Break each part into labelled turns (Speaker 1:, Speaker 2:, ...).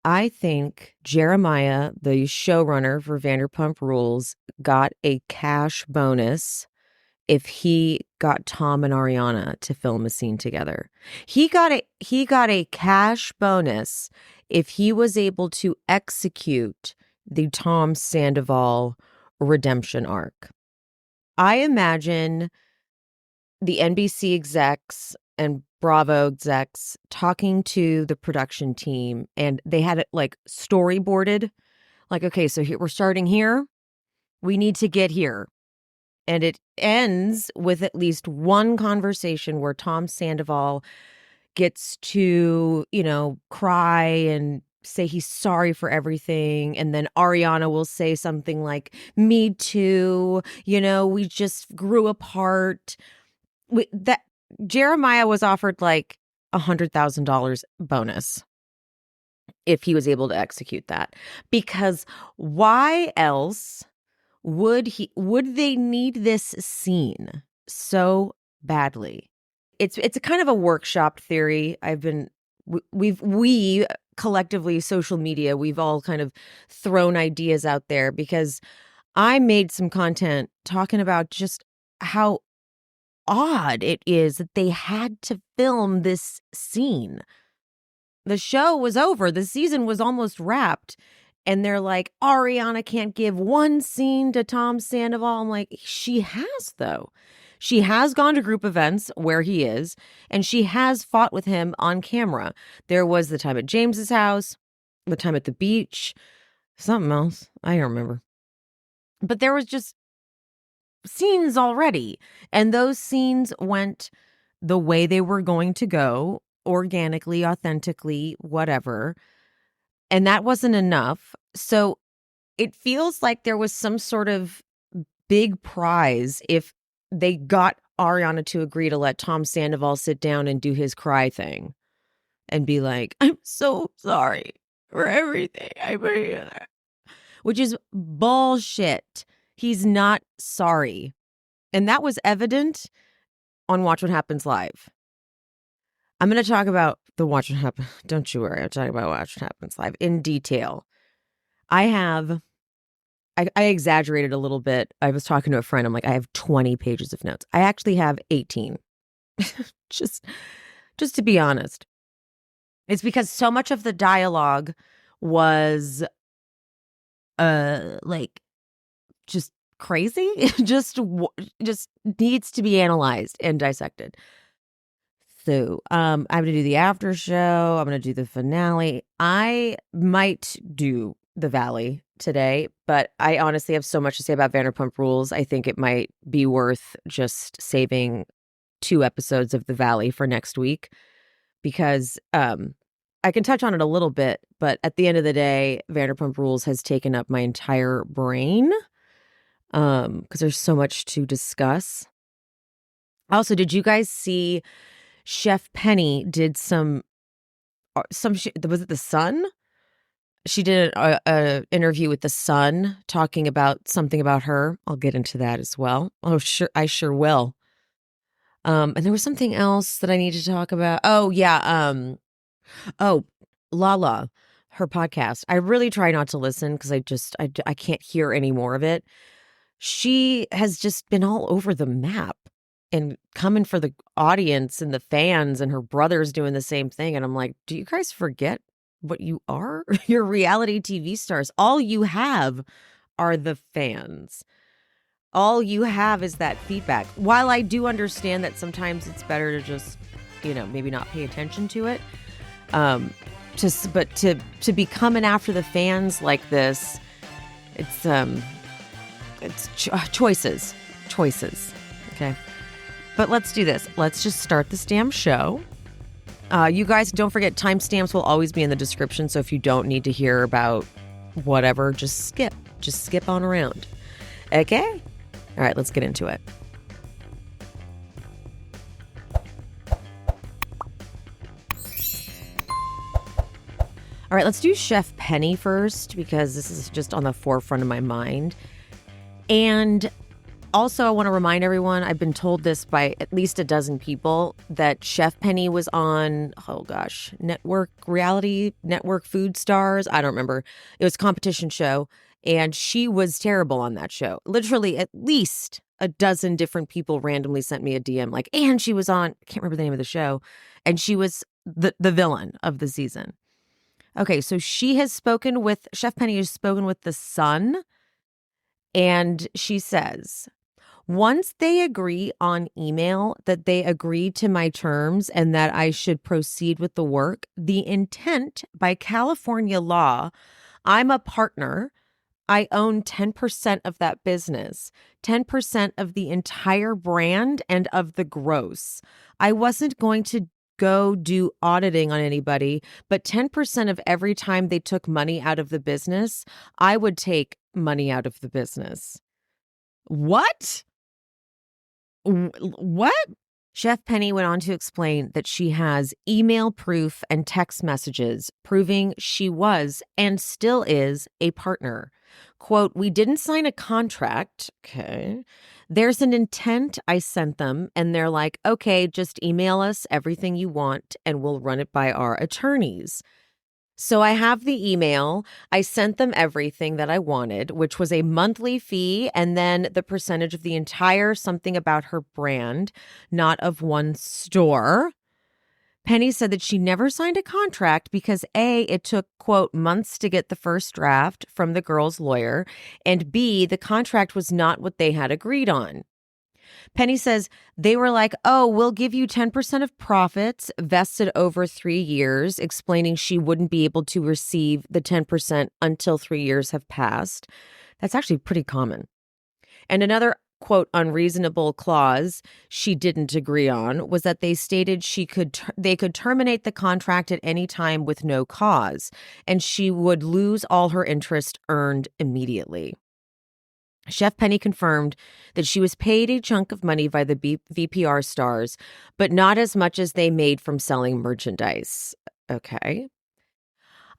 Speaker 1: I think Jeremiah, the showrunner for Vanderpump Rules, got a cash bonus if he got Tom and Ariana to film a scene together. He got a cash bonus if he was able to execute the Tom Sandoval redemption arc. I imagine the NBC execs and Bravo execs talking to the production team, and they had it like storyboarded. Like, okay, so here we're starting here. We need to get here. And it ends with at least one conversation where Tom Sandoval gets to, cry and say he's sorry for everything. And then Ariana will say something like, me too, we just grew apart. That Jeremiah was offered like $100,000 bonus if he was able to execute that. Because why else would they need this scene so badly? It's a kind of a workshop theory. We collectively, social media, we've all kind of thrown ideas out there, because I made some content talking about just how odd it is that they had to film this scene. The show was over. The season was almost wrapped. And they're like, Ariana can't give one scene to Tom Sandoval. I'm like, she has, though. She has gone to group events where he is, and she has fought with him on camera. There was the time at James's house, the time at the beach, something else. I don't remember. But there was just scenes already. And those scenes went the way they were going to go, organically, authentically, whatever. And that wasn't enough. So it feels like there was some sort of big prize if they got Ariana to agree to let Tom Sandoval sit down and do his cry thing and be like, I'm so sorry for everything. Which is bullshit. He's not sorry. And that was evident on Watch What Happens Live. I'm going to talk about the Watch What Happens. Don't you worry. I'll talk about Watch What Happens Live in detail. I exaggerated a little bit. I was talking to a friend. I'm like, I have 20 pages of notes. I actually have 18. just to be honest. It's because so much of the dialogue was just crazy. just needs to be analyzed and dissected. So I'm going to do the after show. I'm going to do the finale. I might do the Valley today, but I honestly have so much to say about Vanderpump Rules. I think it might be worth just saving 2 episodes of the Valley for next week, because I can touch on it a little bit, but at the end of the day, Vanderpump Rules has taken up my entire brain because there's so much to discuss. Also, did you guys see Chef Penny did was it The Sun? She did a interview with The Sun talking about something about her. I'll get into that as well. Oh, sure. I sure will. And there was something else that I need to talk about. Oh, yeah. Lala, her podcast. I really try not to listen because I can't hear any more of it. She has just been all over the map and coming for the audience and the fans, and her brother's doing the same thing. And I'm like, do you guys forget what you are? You're reality TV stars. All you have are the fans. All you have is that feedback. While I do understand that sometimes it's better to just, maybe not pay attention to it. But to be coming after the fans like this, it's choices. Okay. But let's do this. Let's just start this damn show. You guys, don't forget, timestamps will always be in the description. So if you don't need to hear about whatever, just skip. Just skip on around. Okay? All right, let's get into it. All right, let's do Chef Penny first, because this is just on the forefront of my mind. And Also, I want to remind everyone, I've been told this by at least a dozen people, that Chef Penny was on, network food stars. I don't remember. It was a competition show, and she was terrible on that show. Literally, at least a dozen different people randomly sent me a DM like, and she was on, I can't remember the name of the show, and she was the villain of the season. Okay, so Chef Penny has spoken with The Sun, and she says, once they agree on email that they agree to my terms and that I should proceed with the work, the intent by California law, I'm a partner. I own 10% of that business, 10% of the entire brand and of the gross. I wasn't going to go do auditing on anybody, but 10% of every time they took money out of the business, I would take money out of the business. What? What? Chef Penny went on to explain that she has email proof and text messages proving she was and still is a partner. Quote, we didn't sign a contract. Okay. There's an intent I sent them, and they're like, okay, just email us everything you want and we'll run it by our attorneys. So I have the email. I sent them everything that I wanted, which was a monthly fee and then the percentage of the entire something about her brand, not of one store. Penny said that she never signed a contract because A, it took, quote, months to get the first draft from the girl's lawyer, and B, the contract was not what they had agreed on. Penny says they were like, oh, we'll give you 10% of profits vested over 3 years, explaining she wouldn't be able to receive the 10% until 3 years have passed. That's actually pretty common. And another, quote, unreasonable clause she didn't agree on was that they stated they could terminate the contract at any time with no cause, and she would lose all her interest earned immediately. Chef Penny confirmed that she was paid a chunk of money by the VPR stars, but not as much as they made from selling merchandise. Okay.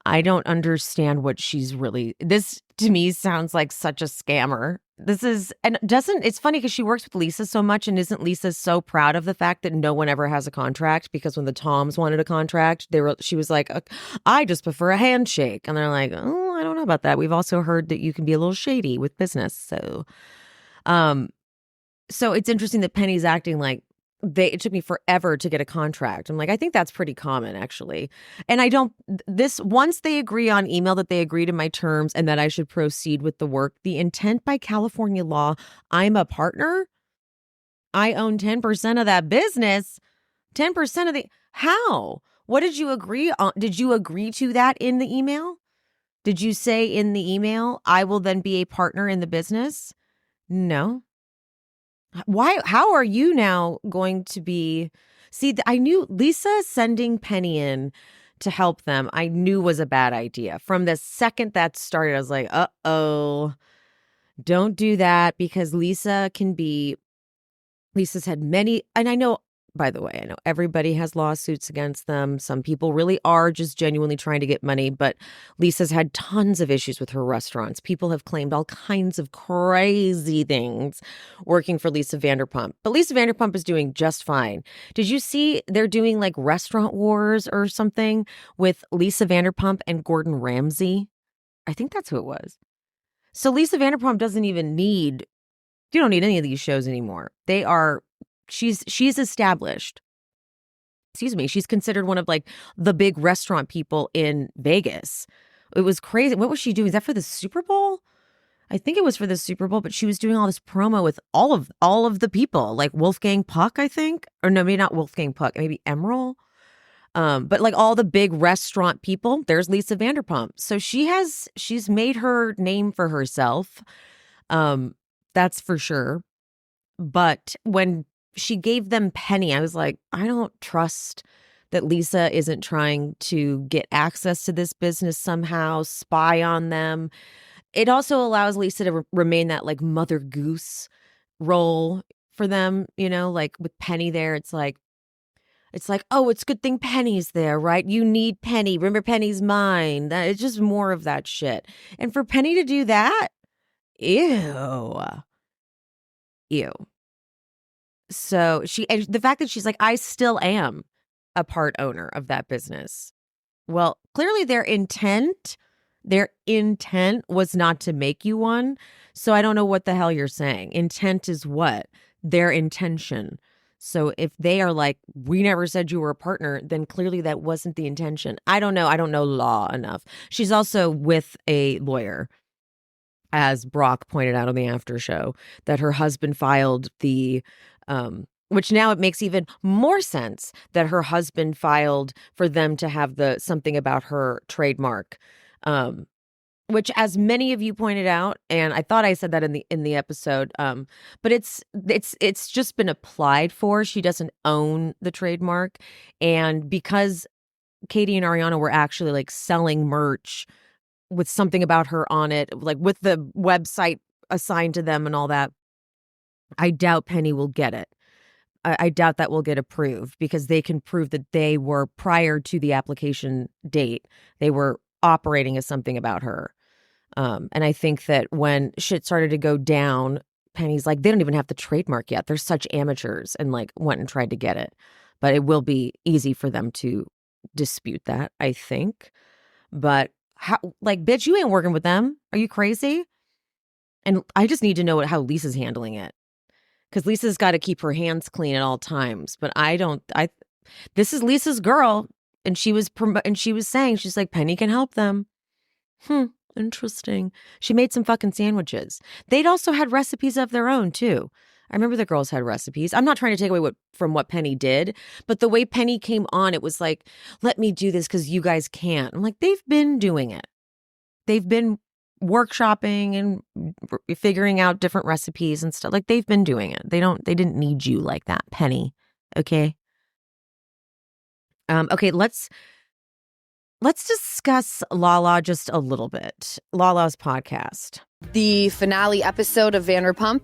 Speaker 1: I don't understand what this to me sounds like such a scammer. It's funny because she works with Lisa so much, and isn't Lisa so proud of the fact that no one ever has a contract? Because when the Toms wanted a contract, she was like, I just prefer a handshake. And they're like, oh, I don't know about that. We've also heard that you can be a little shady with business. So it's interesting that Penny's acting like it took me forever to get a contract. I'm like, I think that's pretty common, actually. And once they agree on email that they agree to my terms and that I should proceed with the work, the intent by California law, I'm a partner. I own 10% of that business. 10% of how? What did you agree on? Did you agree to that in the email? Did you say in the email, I will then be a partner in the business? No. Why? How are you now going to be? See, I knew Lisa sending Penny in to help them, I knew was a bad idea. From the second that started, I was like, uh-oh, don't do that, because Lisa's had many, and I know, by the way, I know everybody has lawsuits against them. Some people really are just genuinely trying to get money, but Lisa's had tons of issues with her restaurants. People have claimed all kinds of crazy things working for Lisa Vanderpump. But Lisa Vanderpump is doing just fine. Did you see they're doing like restaurant wars or something with Lisa Vanderpump and Gordon Ramsay? I think that's who it was. So Lisa Vanderpump you don't need any of these shows anymore. She's established. Excuse me. She's considered one of like the big restaurant people in Vegas. It was crazy. What was she doing? Is that for the Super Bowl? I think it was for the Super Bowl, but she was doing all this promo with all of the people, like Wolfgang Puck, I think. Or no, maybe not Wolfgang Puck, maybe Emerald. But like all the big restaurant people, there's Lisa Vanderpump. So she's made her name for herself. That's for sure. But when she gave them Penny, I was like, I don't trust that Lisa isn't trying to get access to this business somehow, spy on them. It also allows Lisa to remain that like Mother Goose role for them, like with Penny there. It's like, oh, it's a good thing Penny's there, right? You need Penny. Remember, Penny's mine. It's just more of that shit. And for Penny to do that, ew. Ew. So the fact that she's like, I still am a part owner of that business. Well, clearly their intent was not to make you one. So I don't know what the hell you're saying. Intent is what? Their intention. So if they are like, we never said you were a partner, then clearly that wasn't the intention. I don't know. I don't know law enough. She's also with a lawyer, as Brock pointed out on the after show, that her husband filed the which now it makes even more sense that her husband filed for them to have the something about her trademark, which, as many of you pointed out, and I thought I said that in the episode, but it's just been applied for. She doesn't own the trademark, and because Katie and Ariana were actually like selling merch with something about her on it, like with the website assigned to them and all that, I doubt Penny will get it. I doubt that will get approved because they can prove that they were, prior to the application date, they were operating as something about her. And I think that when shit started to go down, Penny's like, they don't even have the trademark yet. They're such amateurs, and like went and tried to get it. But it will be easy for them to dispute that, I think. But how, like, bitch, you ain't working with them. Are you crazy? And I just need to know how Lisa's handling it. Because Lisa's got to keep her hands clean at all times. But this is Lisa's girl. And she was saying, she's like, Penny can help them. Interesting. She made some fucking sandwiches. They'd also had recipes of their own, too. I remember the girls had recipes. I'm not trying to take away from what Penny did, but the way Penny came on, it was like, let me do this because you guys can't. I'm like, they've been doing it. They've been workshopping and figuring out different recipes and stuff. Like, they've been doing it. They didn't need you like that, Penny. Okay. Okay, let's discuss Lala just a little bit. Lala's podcast.
Speaker 2: The finale episode of Vanderpump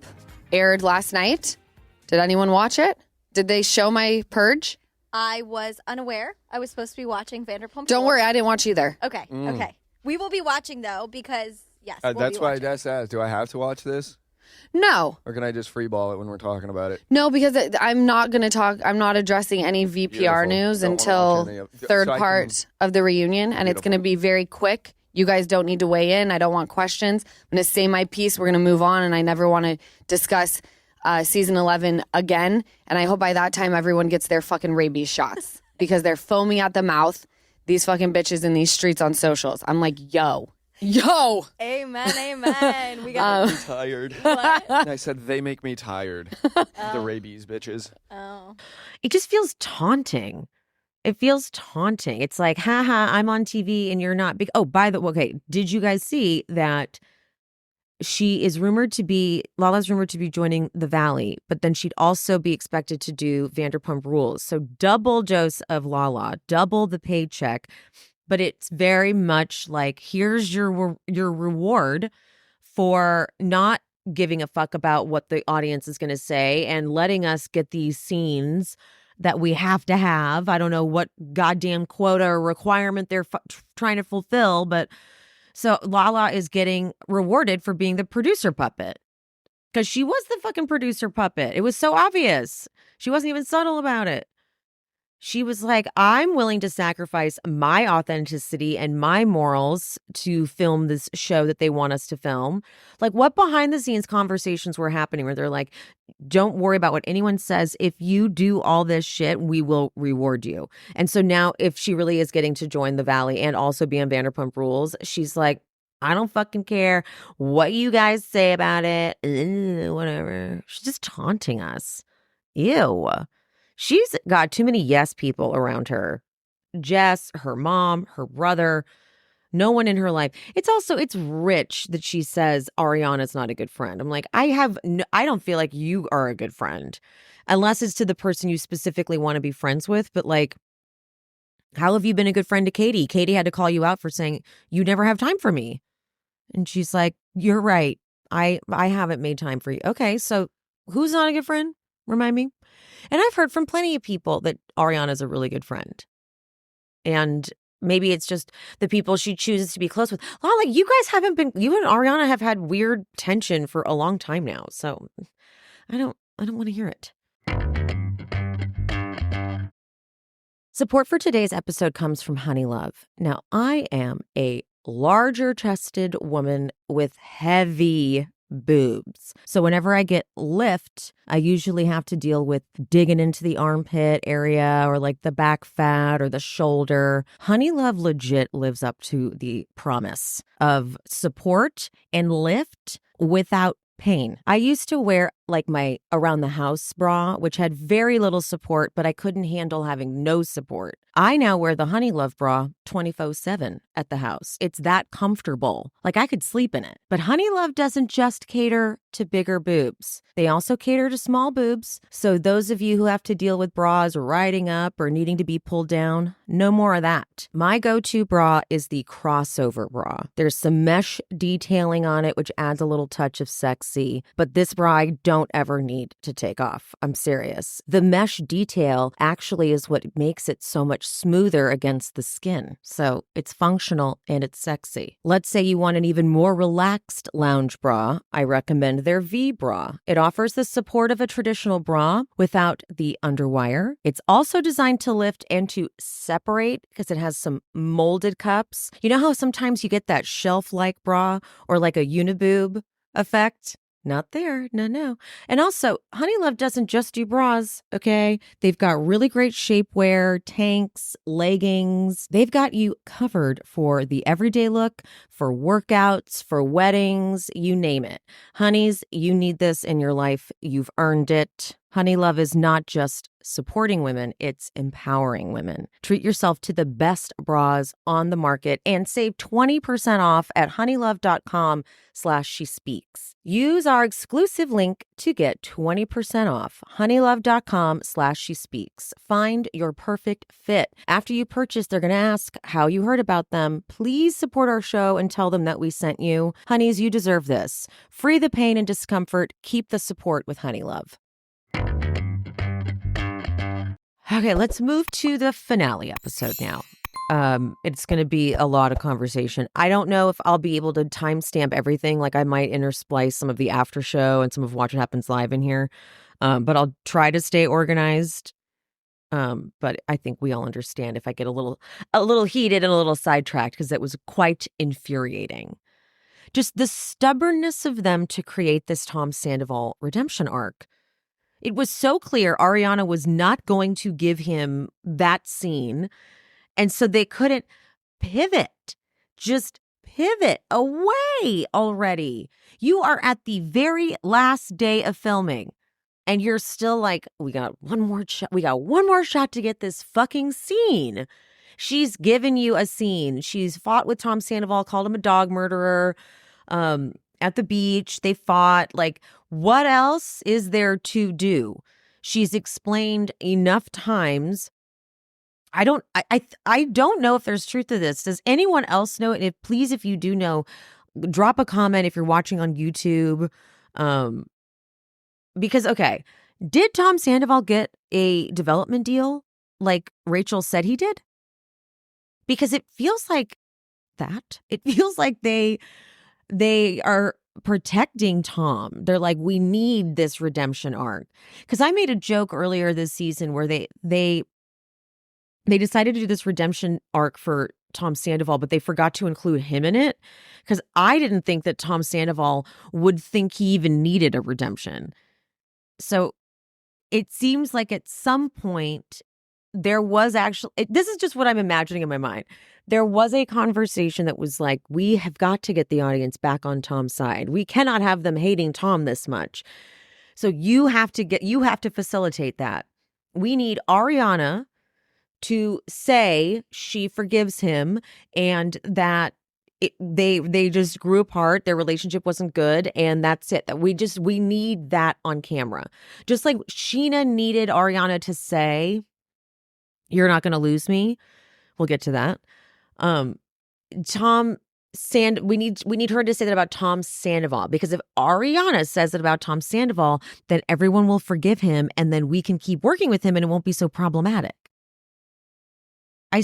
Speaker 2: aired last night. Did anyone watch it? Did they show my purge?
Speaker 3: I was unaware. I was supposed to be watching Vanderpump.
Speaker 2: Don't worry, I didn't watch either.
Speaker 3: Okay, okay. We will be watching, though, because, yes,
Speaker 4: that's why I just asked, do I have to watch this?
Speaker 2: No.
Speaker 4: Or can I just freeball it when we're talking about it?
Speaker 2: No, because I'm not going to talk. I'm not addressing any VPR news until third part of the reunion, and it's going to be very quick. You guys don't need to weigh in. I don't want questions. I'm going to say my piece. We're going to move on, and I never want to discuss season 11 again. And I hope by that time everyone gets their fucking rabies shots because they're foaming at the mouth, these fucking bitches in these streets on socials. I'm like, yo.
Speaker 3: Amen, amen. We got
Speaker 4: I'm tired.
Speaker 3: What?
Speaker 4: And I said they make me tired. The rabies bitches.
Speaker 3: Oh.
Speaker 1: It just feels taunting. It feels taunting. It's like, haha, I'm on TV and you're not. Oh, by the way, okay, did you guys see that Lala's rumored to be joining the Valley, but then she'd also be expected to do Vanderpump Rules. So double dose of Lala, double the paycheck. But it's very much like, here's your reward for not giving a fuck about what the audience is going to say and letting us get these scenes that we have to have. I don't know what goddamn quota or requirement they're trying to fulfill, but so Lala is getting rewarded for being the producer puppet because she was the fucking producer puppet. It was so obvious. She wasn't even subtle about it. She was like, I'm willing to sacrifice my authenticity and my morals to film this show that they want us to film. Like, what behind the scenes conversations were happening where they're like, don't worry about what anyone says. If you do all this shit, we will reward you. And so now if she really is getting to join the Valley and also be on Vanderpump Rules, she's like, I don't fucking care what you guys say about it. Whatever. She's just taunting us. Ew. She's got too many yes people around her. Jess, her mom, her brother, no one in her life. It's rich that she says Ariana's not a good friend. I'm like, I don't feel like you are a good friend unless it's to the person you specifically want to be friends with. But like, how have you been a good friend to Katie? Katie had to call you out for saying you never have time for me. And she's like, you're right. I haven't made time for you. Okay, so who's not a good friend? Remind me. And I've heard from plenty of people that Ariana's a really good friend. And maybe it's just the people she chooses to be close with. You and Ariana have had weird tension for a long time now. So I don't want to hear it. Support for today's episode comes from Honeylove. Now, I am a larger chested woman with heavy boobs. So whenever I get lift, I usually have to deal with digging into the armpit area or like the back fat or the shoulder. Honeylove legit lives up to the promise of support and lift without pain. I used to wear like my around the house bra, which had very little support, but I couldn't handle having no support. I now wear the Honeylove bra 24/7 at the house. It's that comfortable. Like I could sleep in it. But Honeylove doesn't just cater to bigger boobs. They also cater to small boobs. So those of you who have to deal with bras riding up or needing to be pulled down, no more of that. My go-to bra is the crossover bra. There's some mesh detailing on it, which adds a little touch of sexy. But this bra I don't ever need to take off. I'm serious. The mesh detail actually is what makes it so much smoother against the skin. So it's functional and it's sexy. Let's say you want an even more relaxed lounge bra. I recommend their V bra. It offers the support of a traditional bra without the underwire. It's also designed to lift and to separate because it has some molded cups. You know how sometimes you get that shelf-like bra or like a uniboob effect? Not there. No. And also, Honeylove doesn't just do bras, okay? They've got really great shapewear, tanks, leggings. They've got you covered for the everyday look, for workouts, for weddings, you name it. Honeys, you need this in your life. You've earned it. Honeylove is not just supporting women, it's empowering women. Treat yourself to the best bras on the market and save 20% off at honeylove.com/shespeaks. Use our exclusive link to get 20% off. honeylove.com/shespeaks. Find your perfect fit. After you purchase, they're going to ask how you heard about them. Please support our show and tell them that we sent you. Honeys, you deserve this. Free the pain and discomfort. Keep the support with Honeylove. Okay, let's move to the finale episode now. It's going to be a lot of conversation. I don't know if I'll be able to timestamp everything. Like I might intersplice some of the after show and some of Watch What Happens Live in here. But I'll try to stay organized. But I think we all understand if I get a little heated and a little sidetracked because it was quite infuriating. Just the stubbornness of them to create this Tom Sandoval redemption arc. It was so clear Ariana was not going to give him that scene. And so they couldn't pivot. Just pivot away already. You are at the very last day of filming. And you're still like, we got one more shot to get this fucking scene. She's given you a scene. She's fought with Tom Sandoval, called him a dog murderer. At the beach, they fought. Like, what else is there to do? She's explained enough times. I don't know if there's truth to this. Does anyone else know? And if you do know, drop a comment if you're watching on YouTube. Because, okay, did Tom Sandoval get a development deal like Rachel said he did? Because it feels like that. It feels like they are protecting Tom. They're like, we need this redemption arc. Because I made a joke earlier this season where they decided to do this redemption arc for Tom Sandoval, but they forgot to include him in it. Because I didn't think that Tom Sandoval would think he even needed a redemption. So it seems like at some point there was actually, this is just what I'm imagining in my mind. There was a conversation that was like, we have got to get the audience back on Tom's side. We cannot have them hating Tom this much. So you have to facilitate that. We need Ariana to say she forgives him and that they just grew apart. Their relationship wasn't good. And that's it. That we need that on camera. Just like Scheana needed Ariana to say, you're not going to lose me. We'll get to that. We need her to say that about Tom Sandoval, because if Ariana says it about Tom Sandoval, then everyone will forgive him and then we can keep working with him and it won't be so problematic. I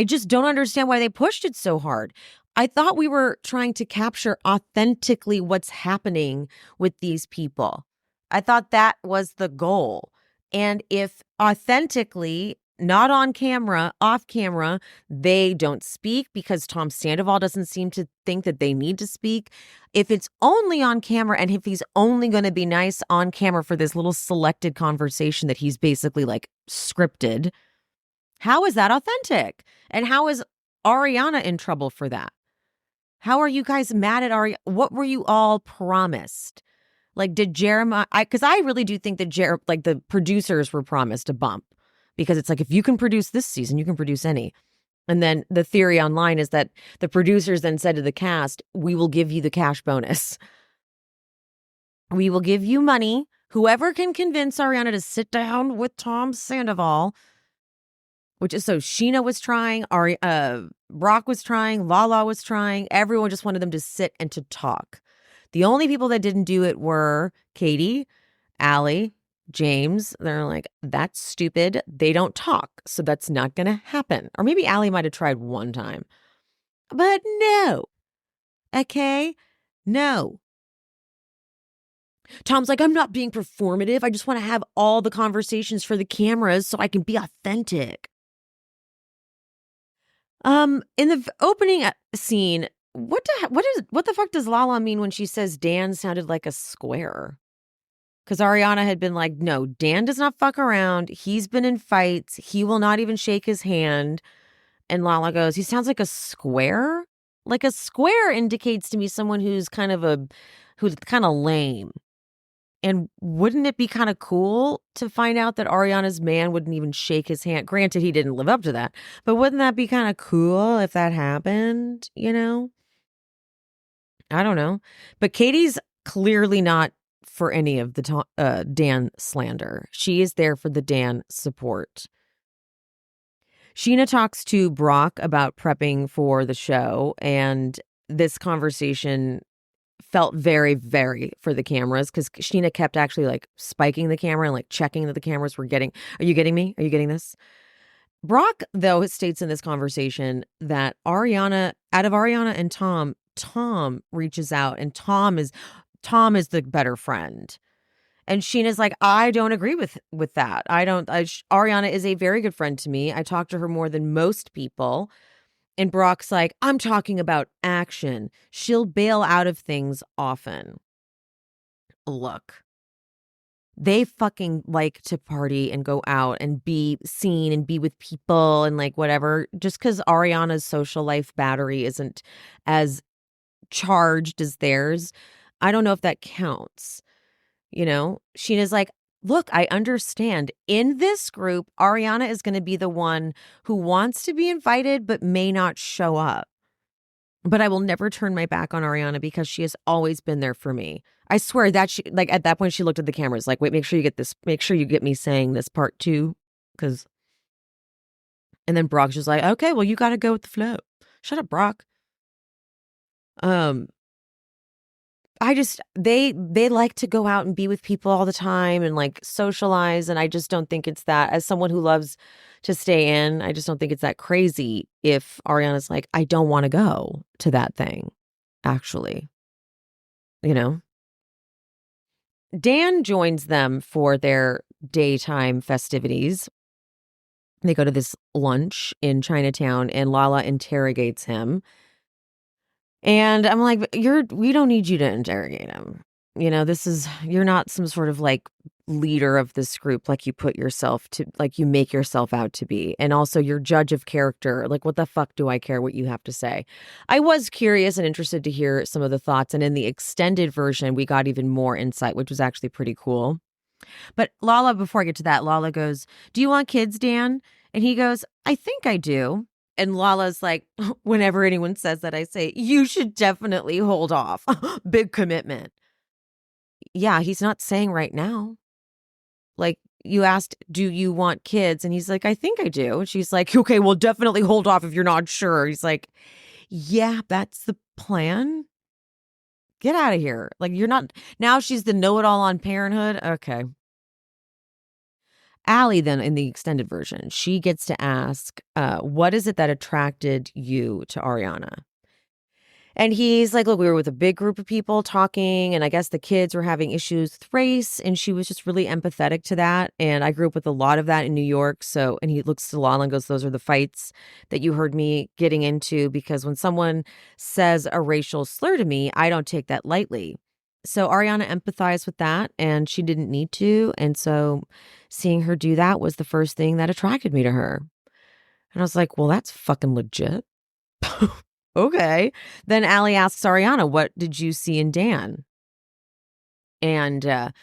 Speaker 1: just don't understand why they pushed it so hard. I thought we were trying to capture authentically what's happening with these people. I thought that was the goal. And if authentically, not on camera, off camera, they don't speak because Tom Sandoval doesn't seem to think that they need to speak. If it's only on camera and if he's only going to be nice on camera for this little selected conversation that he's basically like scripted, how is that authentic? And how is Ariana in trouble for that? How are you guys mad at Ariana? What were you all promised? Like, did Jeremiah, because I really do think that the producers were promised a bump, because it's like, if you can produce this season, you can produce any. And then the theory online is that the producers then said to the cast, we will give you the cash bonus. We will give you money. Whoever can convince Ariana to sit down with Tom Sandoval, which is, so Scheana was trying, Brock was trying, Lala was trying. Everyone just wanted them to sit and to talk. The only people that didn't do it were Katie, Allie, James. They're like, that's stupid. They don't talk, so that's not going to happen. Or maybe Allie might have tried one time. But no. Okay? No. Tom's like, I'm not being performative. I just want to have all the conversations for the cameras so I can be authentic. In the opening scene, what the fuck does Lala mean when she says Dan sounded like a square? Because Ariana had been like, no, Dan does not fuck around. He's been in fights. He will not even shake his hand. And Lala goes, he sounds like a square? Like, a square indicates to me someone who's kind of lame. And wouldn't it be kind of cool to find out that Ariana's man wouldn't even shake his hand? Granted, he didn't live up to that. But wouldn't that be kind of cool if that happened, you know? I don't know. But Katie's clearly not for any of the Dan slander. She is there for the Dan support. Scheana talks to Brock about prepping for the show, and this conversation felt very, very for the cameras, because Scheana kept actually like spiking the camera and like checking that the cameras were getting, are you getting me? Are you getting this? Brock, though, states in this conversation that out of Ariana and Tom reaches out, and Tom is the better friend. And Sheena's like, I don't agree with that. Ariana is a very good friend to me. I talk to her more than most people. And Brock's like, I'm talking about action. She'll bail out of things often. Look, they fucking like to party and go out and be seen and be with people and like whatever. Just because Ariana's social life battery isn't as charged as theirs, I don't know if that counts. You know, Sheena's like, look, I understand. In this group, Ariana is going to be the one who wants to be invited but may not show up. But I will never turn my back on Ariana because she has always been there for me. I swear that she, like, at that point, she looked at the cameras like, wait, make sure you get this. Make sure you get me saying this part too. And then Brock's just like, okay, well, you got to go with the flow. Shut up, Brock. They like to go out and be with people all the time and like socialize. And I just don't think it's that, as someone who loves to stay in, I just don't think it's that crazy if Ariana's like, I don't want to go to that thing, actually, you know? Dan joins them for their daytime festivities. They go to this lunch in Chinatown and Lala interrogates him. And I'm like, we don't need you to interrogate him. You know, you're not some sort of like leader of this group, like you make yourself out to be. And also your judge of character. Like, what the fuck do I care what you have to say? I was curious and interested to hear some of the thoughts. And in the extended version, we got even more insight, which was actually pretty cool. But Lala, before I get to that, Lala goes, do you want kids, Dan? And he goes, I think I do. And Lala's like, whenever anyone says that, I say, you should definitely hold off. Big commitment. Yeah, he's not saying right now. Like, you asked, do you want kids? And he's like, I think I do. And she's like, okay, well, definitely hold off if you're not sure. He's like, yeah, that's the plan. Get out of here. Like, you're not. Now she's the know-it-all on parenthood. Okay. Allie, then, in the extended version, she gets to ask, what is it that attracted you to Ariana? And he's like, look, we were with a big group of people talking, and I guess the kids were having issues with race, and she was just really empathetic to that. And I grew up with a lot of that in New York. So, and he looks to Lala and goes, those are the fights that you heard me getting into, because when someone says a racial slur to me, I don't take that lightly. So Ariana empathized with that, and she didn't need to. And so seeing her do that was the first thing that attracted me to her. And I was like, well, that's fucking legit. Okay. Then Allie asks Ariana, what did you see in Dan? And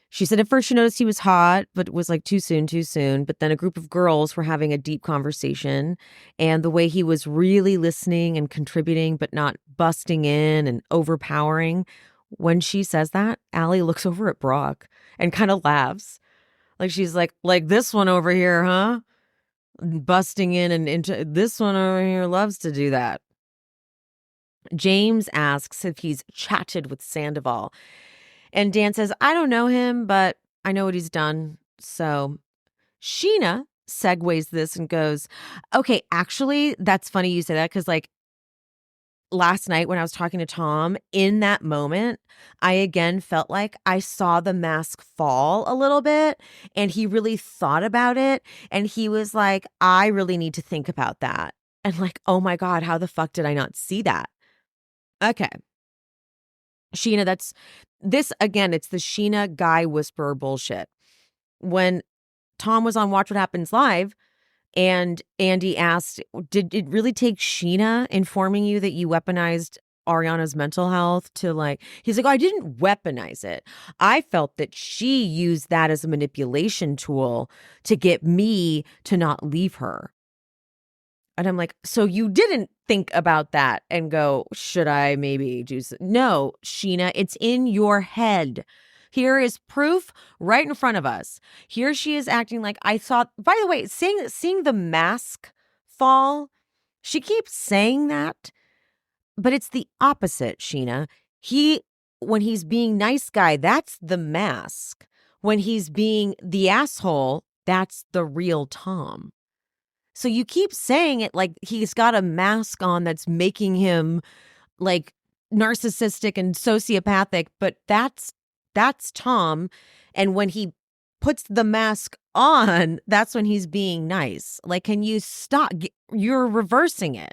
Speaker 1: she said at first she noticed he was hot, but it was like too soon. But then a group of girls were having a deep conversation, and the way he was really listening and contributing, but not busting in and overpowering. When she says that, Allie looks over at Brock and kind of laughs. Like she's like this one over here, huh? Busting in and into this one over here loves to do that. James asks if he's chatted with Sandoval. And Dan says, I don't know him, but I know what he's done. So Scheana segues this and goes, okay, actually, that's funny you say that, because like last night when I was talking to Tom, in that moment, I again felt like I saw the mask fall a little bit, and he really thought about it. And he was like, I really need to think about that. And like, oh my God, how the fuck did I not see that? Okay. Scheana, that's this again, it's the Scheana guy whisperer bullshit. When Tom was on Watch What Happens Live and Andy asked, did it really take Scheana informing you that you weaponized Ariana's mental health to like, he's like, oh, I didn't weaponize it. I felt that she used that as a manipulation tool to get me to not leave her. And I'm like, so you didn't think about that and go, should I maybe do No, Scheana, it's in your head. Here is proof right in front of us. Here she is acting like I thought. By the way, seeing the mask fall, she keeps saying that, but it's the opposite, Scheana. When he's being nice guy, that's the mask. When he's being the asshole, that's the real Tom. So you keep saying it like he's got a mask on that's making him like narcissistic and sociopathic, but that's Tom. And when he puts the mask on, that's when he's being nice. Like, can you stop? You're reversing it.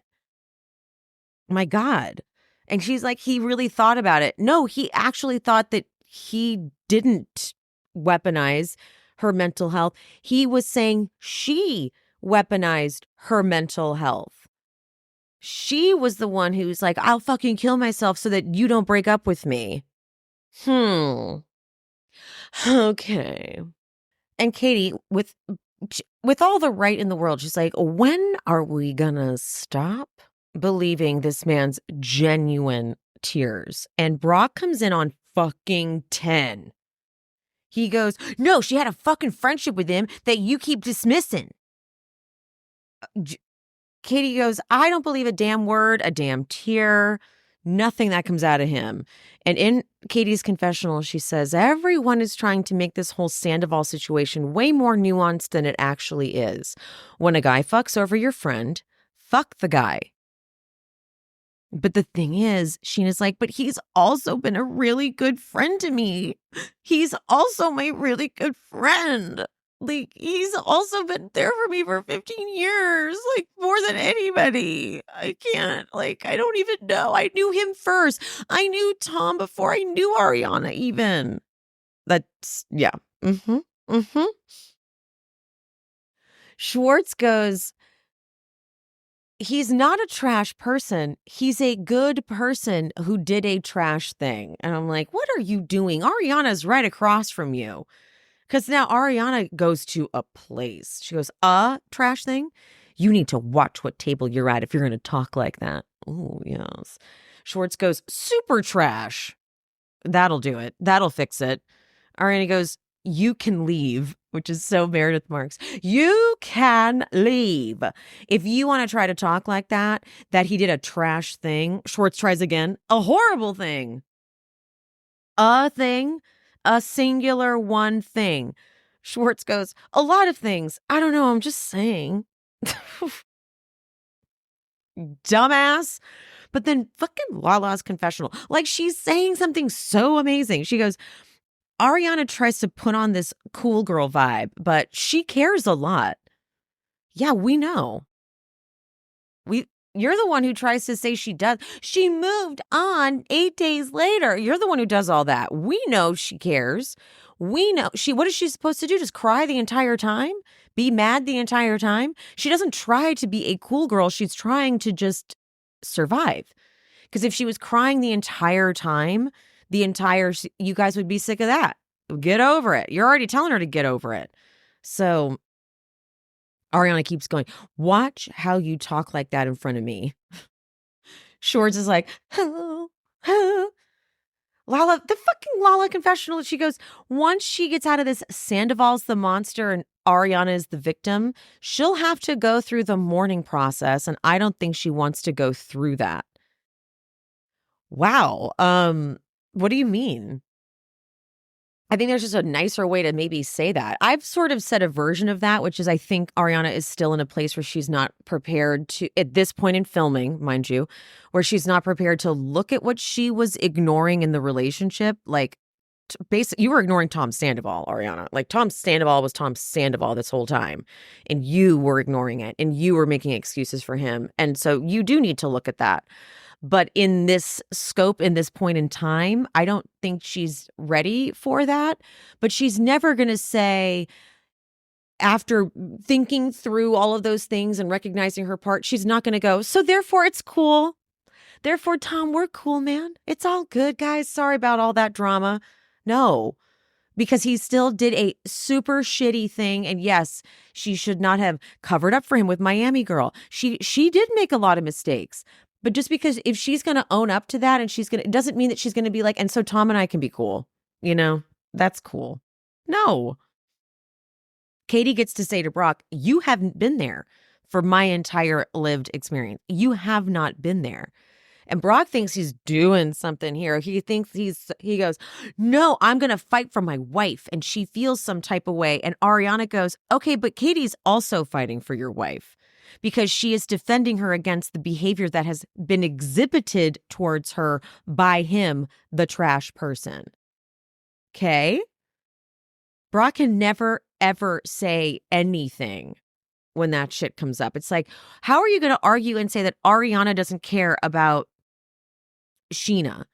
Speaker 1: My God. And she's like, he really thought about it. No, he actually thought that he didn't weaponize her mental health. He was saying she weaponized her mental health. She was the one who's like, I'll fucking kill myself so that you don't break up with me. Okay. And Katie, with all the right in the world, she's like, when are we gonna stop believing this man's genuine tears? And Brock comes in on fucking 10. He goes, no, she had a fucking friendship with him that you keep dismissing. Katie goes, I don't believe a damn word, a damn tear, nothing that comes out of him. And in Katie's confessional, she says, everyone is trying to make this whole Sandoval situation way more nuanced than it actually is. When a guy fucks over your friend, fuck the guy. But the thing is, Scheana's like, but he's also been a really good friend to me. He's also my really good friend. Like, he's also been there for me for 15 years, like, more than anybody. I can't, like, I don't even know. I knew him first. I knew Tom before I knew Ariana even. That's, yeah. Schwartz goes, he's not a trash person. He's a good person who did a trash thing. And I'm like, what are you doing? Ariana's right across from you. Because now Ariana goes to a place. She goes, trash thing? You need to watch what table you're at if you're going to talk like that. Oh, yes. Schwartz goes, super trash. That'll do it. That'll fix it. Ariana goes, you can leave, which is so Meredith Marks. You can leave. If you want to try to talk like that he did a trash thing, Schwartz tries again, a horrible thing. A thing. A singular one thing. Schwartz goes, a lot of things. I don't know. I'm just saying. Dumbass. But then fucking Lala's confessional, like she's saying something so amazing. She goes, Ariana tries to put on this cool girl vibe, but she cares a lot. Yeah, we know. You're the one who tries to say she does. She moved on 8 days later. You're the one who does all that. We know she cares. We know what is she supposed to do? Just cry the entire time? Be mad the entire time? She doesn't try to be a cool girl. She's trying to just survive. Because if she was crying the entire time, you guys would be sick of that. Get over it. You're already telling her to get over it. So Ariana keeps going, watch how you talk like that in front of me. Schwartz is like, oh, oh. Lala, the fucking Lala confessional. She goes, once she gets out of this, Sandoval's the monster and Ariana is the victim. She'll have to go through the mourning process. And I don't think she wants to go through that. Wow. What do you mean? I think there's just a nicer way to maybe say that. I've sort of said a version of that, which is I think Ariana is still in a place where she's not prepared to, at this point in filming, mind you, where she's not prepared to look at what she was ignoring in the relationship. Like, basically, you were ignoring Tom Sandoval, Ariana. Like, Tom Sandoval was Tom Sandoval this whole time, and you were ignoring it, and you were making excuses for him. And so you do need to look at that. But in this scope, in this point in time, I don't think she's ready for that. But she's never going to say, after thinking through all of those things and recognizing her part, she's not going to go, so therefore it's cool. Therefore, Tom, we're cool, man. It's all good, guys. Sorry about all that drama. No, because he still did a super shitty thing. And yes, she should not have covered up for him with Miami Girl. She did make a lot of mistakes. But just because if she's going to own up to that and it doesn't mean that she's going to be like, and so Tom and I can be cool. You know, that's cool. No. Katie gets to say to Brock, you haven't been there for my entire lived experience. You have not been there. And Brock thinks he's doing something here. He thinks he goes, no, I'm going to fight for my wife. And she feels some type of way. And Ariana goes, okay, but Katie's also fighting for your wife, because she is defending her against the behavior that has been exhibited towards her by him, the trash person. Okay? Brock can never, ever say anything when that shit comes up. It's like, how are you going to argue and say that Ariana doesn't care about Scheana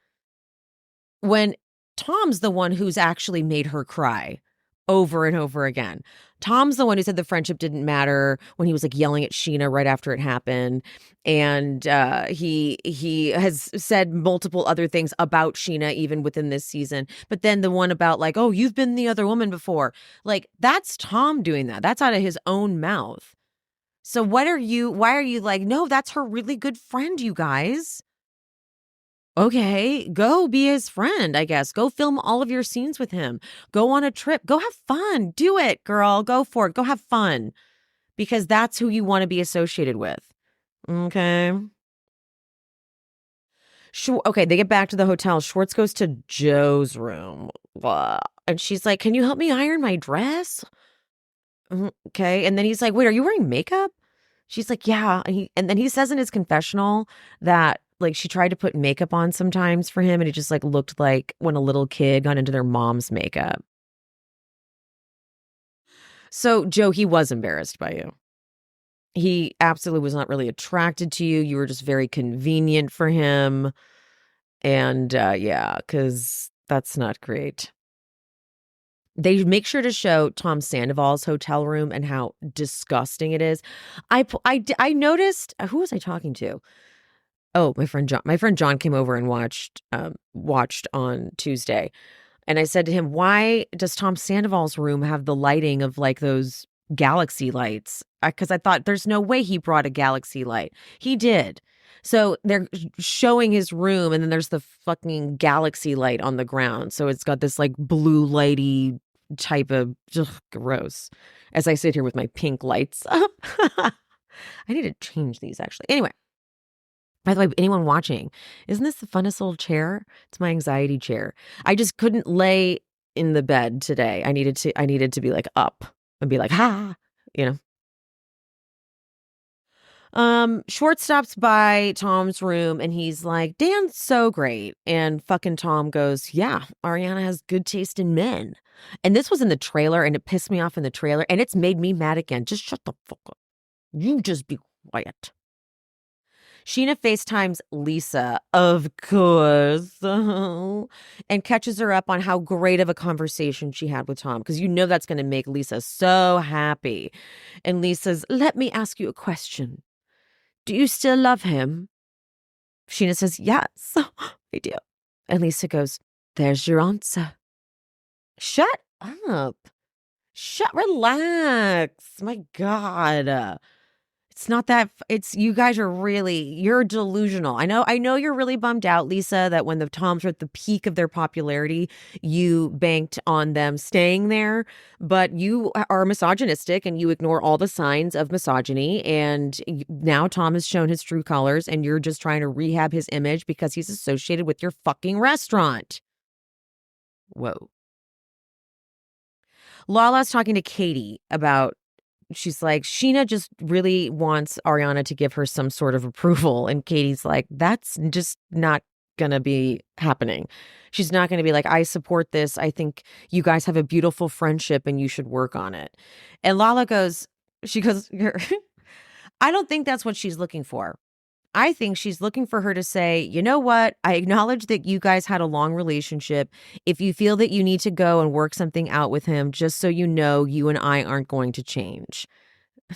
Speaker 1: when Tom's the one who's actually made her cry over and over again? Tom's the one who said the friendship didn't matter when he was like yelling at Scheana right after it happened. And he has said multiple other things about Scheana even within this season. But then the one about like, oh, you've been the other woman before. Like, that's Tom doing that. That's out of his own mouth. So why are you like, no, that's her really good friend, you guys. Okay, go be his friend, I guess. Go film all of your scenes with him. Go on a trip. Go have fun. Do it, girl. Go for it. Go have fun. Because that's who you want to be associated with. Okay. Okay, they get back to the hotel. Schwartz goes to Joe's room. Blah. And she's like, can you help me iron my dress? Okay. And then he's like, wait, are you wearing makeup? She's like, yeah. And then he says in his confessional that like she tried to put makeup on sometimes for him, and it just like looked like when a little kid got into their mom's makeup. So Joe, he was embarrassed by you. He absolutely was not really attracted to you. You were just very convenient for him. And yeah, because that's not great. They make sure to show Tom Sandoval's hotel room and how disgusting it is. I noticed, who was I talking to? Oh, my friend John. My friend John came over and watched on Tuesday. And I said to him, why does Tom Sandoval's room have the lighting of like those galaxy lights? Because I thought there's no way he brought a galaxy light. He did. So they're showing his room, and then there's the fucking galaxy light on the ground. So it's got this like blue lighty type of gross. As I sit here with my pink lights up. I need to change these actually. Anyway. By the way, anyone watching, isn't this the funnest little chair? It's my anxiety chair. I just couldn't lay in the bed today. I needed to be like up and be like, ha, you know. Schwartz stops by Tom's room and he's like, Dan's so great. And fucking Tom goes, yeah, Ariana has good taste in men. And this was in the trailer and it pissed me off in the trailer and it's made me mad again. Just shut the fuck up. You just be quiet. Scheana FaceTimes Lisa, of course, and catches her up on how great of a conversation she had with Tom, because you know that's going to make Lisa so happy. And Lisa's, let me ask you a question. Do you still love him? Scheana says, yes, I do. And Lisa goes, there's your answer. Shut up. Relax. My God. It's not that, you guys are really, you're delusional. I know you're really bummed out, Lisa, that when the Toms were at the peak of their popularity, you banked on them staying there, but you are misogynistic and you ignore all the signs of misogyny. And now Tom has shown his true colors and you're just trying to rehab his image because he's associated with your fucking restaurant. Whoa. Lala's talking to Katie about, she's like, Scheana just really wants Ariana to give her some sort of approval. And Katie's like, that's just not going to be happening. She's not going to be like, I support this. I think you guys have a beautiful friendship and you should work on it. And Lala goes, I don't think that's what she's looking for. I think she's looking for her to say, you know what? I acknowledge that you guys had a long relationship. If you feel that you need to go and work something out with him, just so you know, you and I aren't going to change.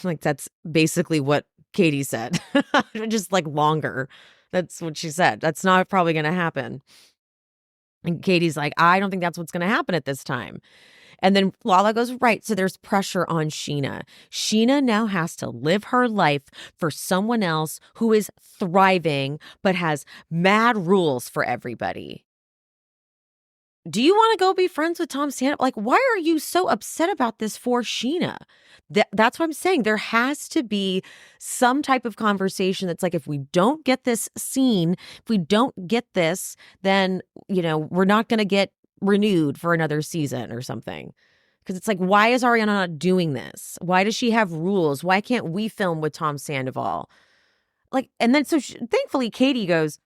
Speaker 1: Like, that's basically what Katie said. Just like longer. That's what she said. That's not probably going to happen. And Katie's like, I don't think that's what's going to happen at this time. And then Lala goes, right, so there's pressure on Scheana. Scheana now has to live her life for someone else who is thriving but has mad rules for everybody. Do you want to go be friends with Tom Sandoval? Like, why are you so upset about this for Scheana? That's what I'm saying. There has to be some type of conversation that's like, if we don't get this scene, if we don't get this, then, we're not going to get renewed for another season or something. Because it's like, why is Ariana not doing this? Why does she have rules? Why can't we film with Tom Sandoval? Like, and then thankfully Katie goes,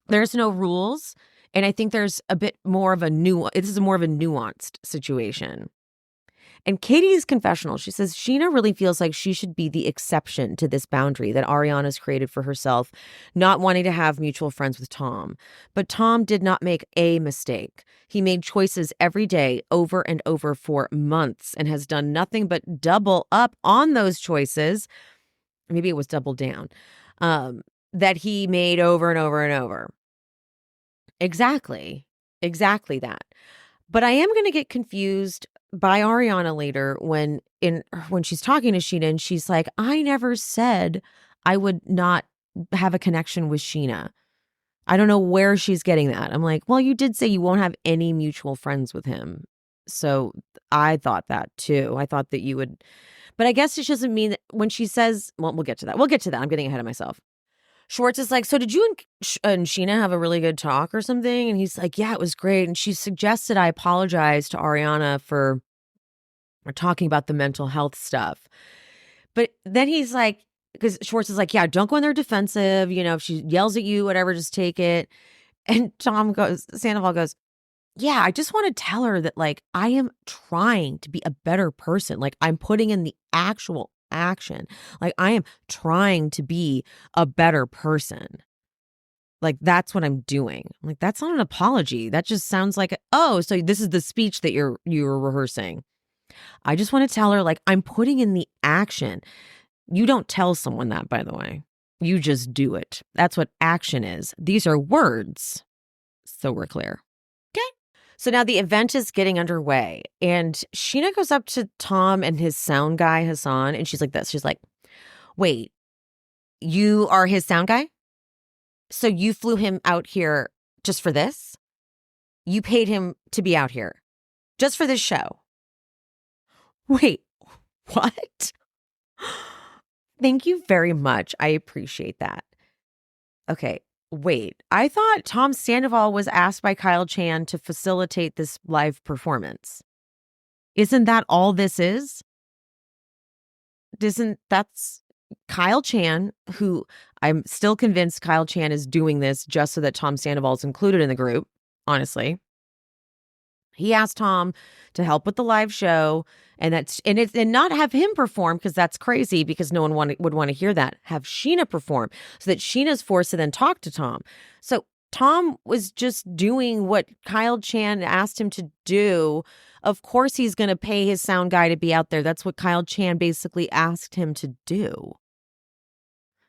Speaker 1: there's no rules. And I think there's a bit more of this is more of a nuanced situation. And Katie's confessional, she says, Scheana really feels like she should be the exception to this boundary that Ariana's created for herself, not wanting to have mutual friends with Tom. But Tom did not make a mistake. He made choices every day over and over for months and has done nothing but double up on those choices. Maybe it was double down, that he made over and over and over. Exactly that. But I am going to get confused by Ariana later when she's talking to Scheana and she's like, I never said I would not have a connection with Scheana. I don't know where she's getting that. I'm like, well, you did say you won't have any mutual friends with him. So I thought that too. I thought that you would, but I guess it doesn't mean that when she says, well, we'll get to that. I'm getting ahead of myself. Schwartz is like, so did you and Scheana have a really good talk or something? And he's like, yeah, it was great. And she suggested I apologize to Ariana for talking about the mental health stuff. But then he's like, because Schwartz is like, yeah, don't go in there defensive. If she yells at you, whatever, just take it. And Sandoval goes, yeah, I just want to tell her that, like, I am trying to be a better person. Like, I'm putting in the actual action. Like, I am trying to be a better person. Like, that's what I'm doing. I'm like, that's not an apology. That just sounds like, so this is the speech that you're rehearsing. I just want to tell her, like, I'm putting in the action. You don't tell someone that, by the way. You just do it. That's what action is. These are words. So we're clear. Okay. So now the event is getting underway and Scheana goes up to Tom and his sound guy, Hassan, and she's like this. She's like, wait, you are his sound guy? So you flew him out here just for this? You paid him to be out here just for this show? Wait, what? Thank you very much. I appreciate that. Okay, wait. I thought Tom Sandoval was asked by Kyle Chan to facilitate this live performance. Isn't that all this is? Kyle Chan, who I'm still convinced Kyle Chan is doing this just so that Tom Sandoval is included in the group, honestly. He asked Tom to help with the live show and not have him perform because that's crazy because no one would want to hear that. Have Scheana perform so that Sheena's forced to then talk to Tom. So Tom was just doing what Kyle Chan asked him to do. Of course, he's going to pay his sound guy to be out there. That's what Kyle Chan basically asked him to do.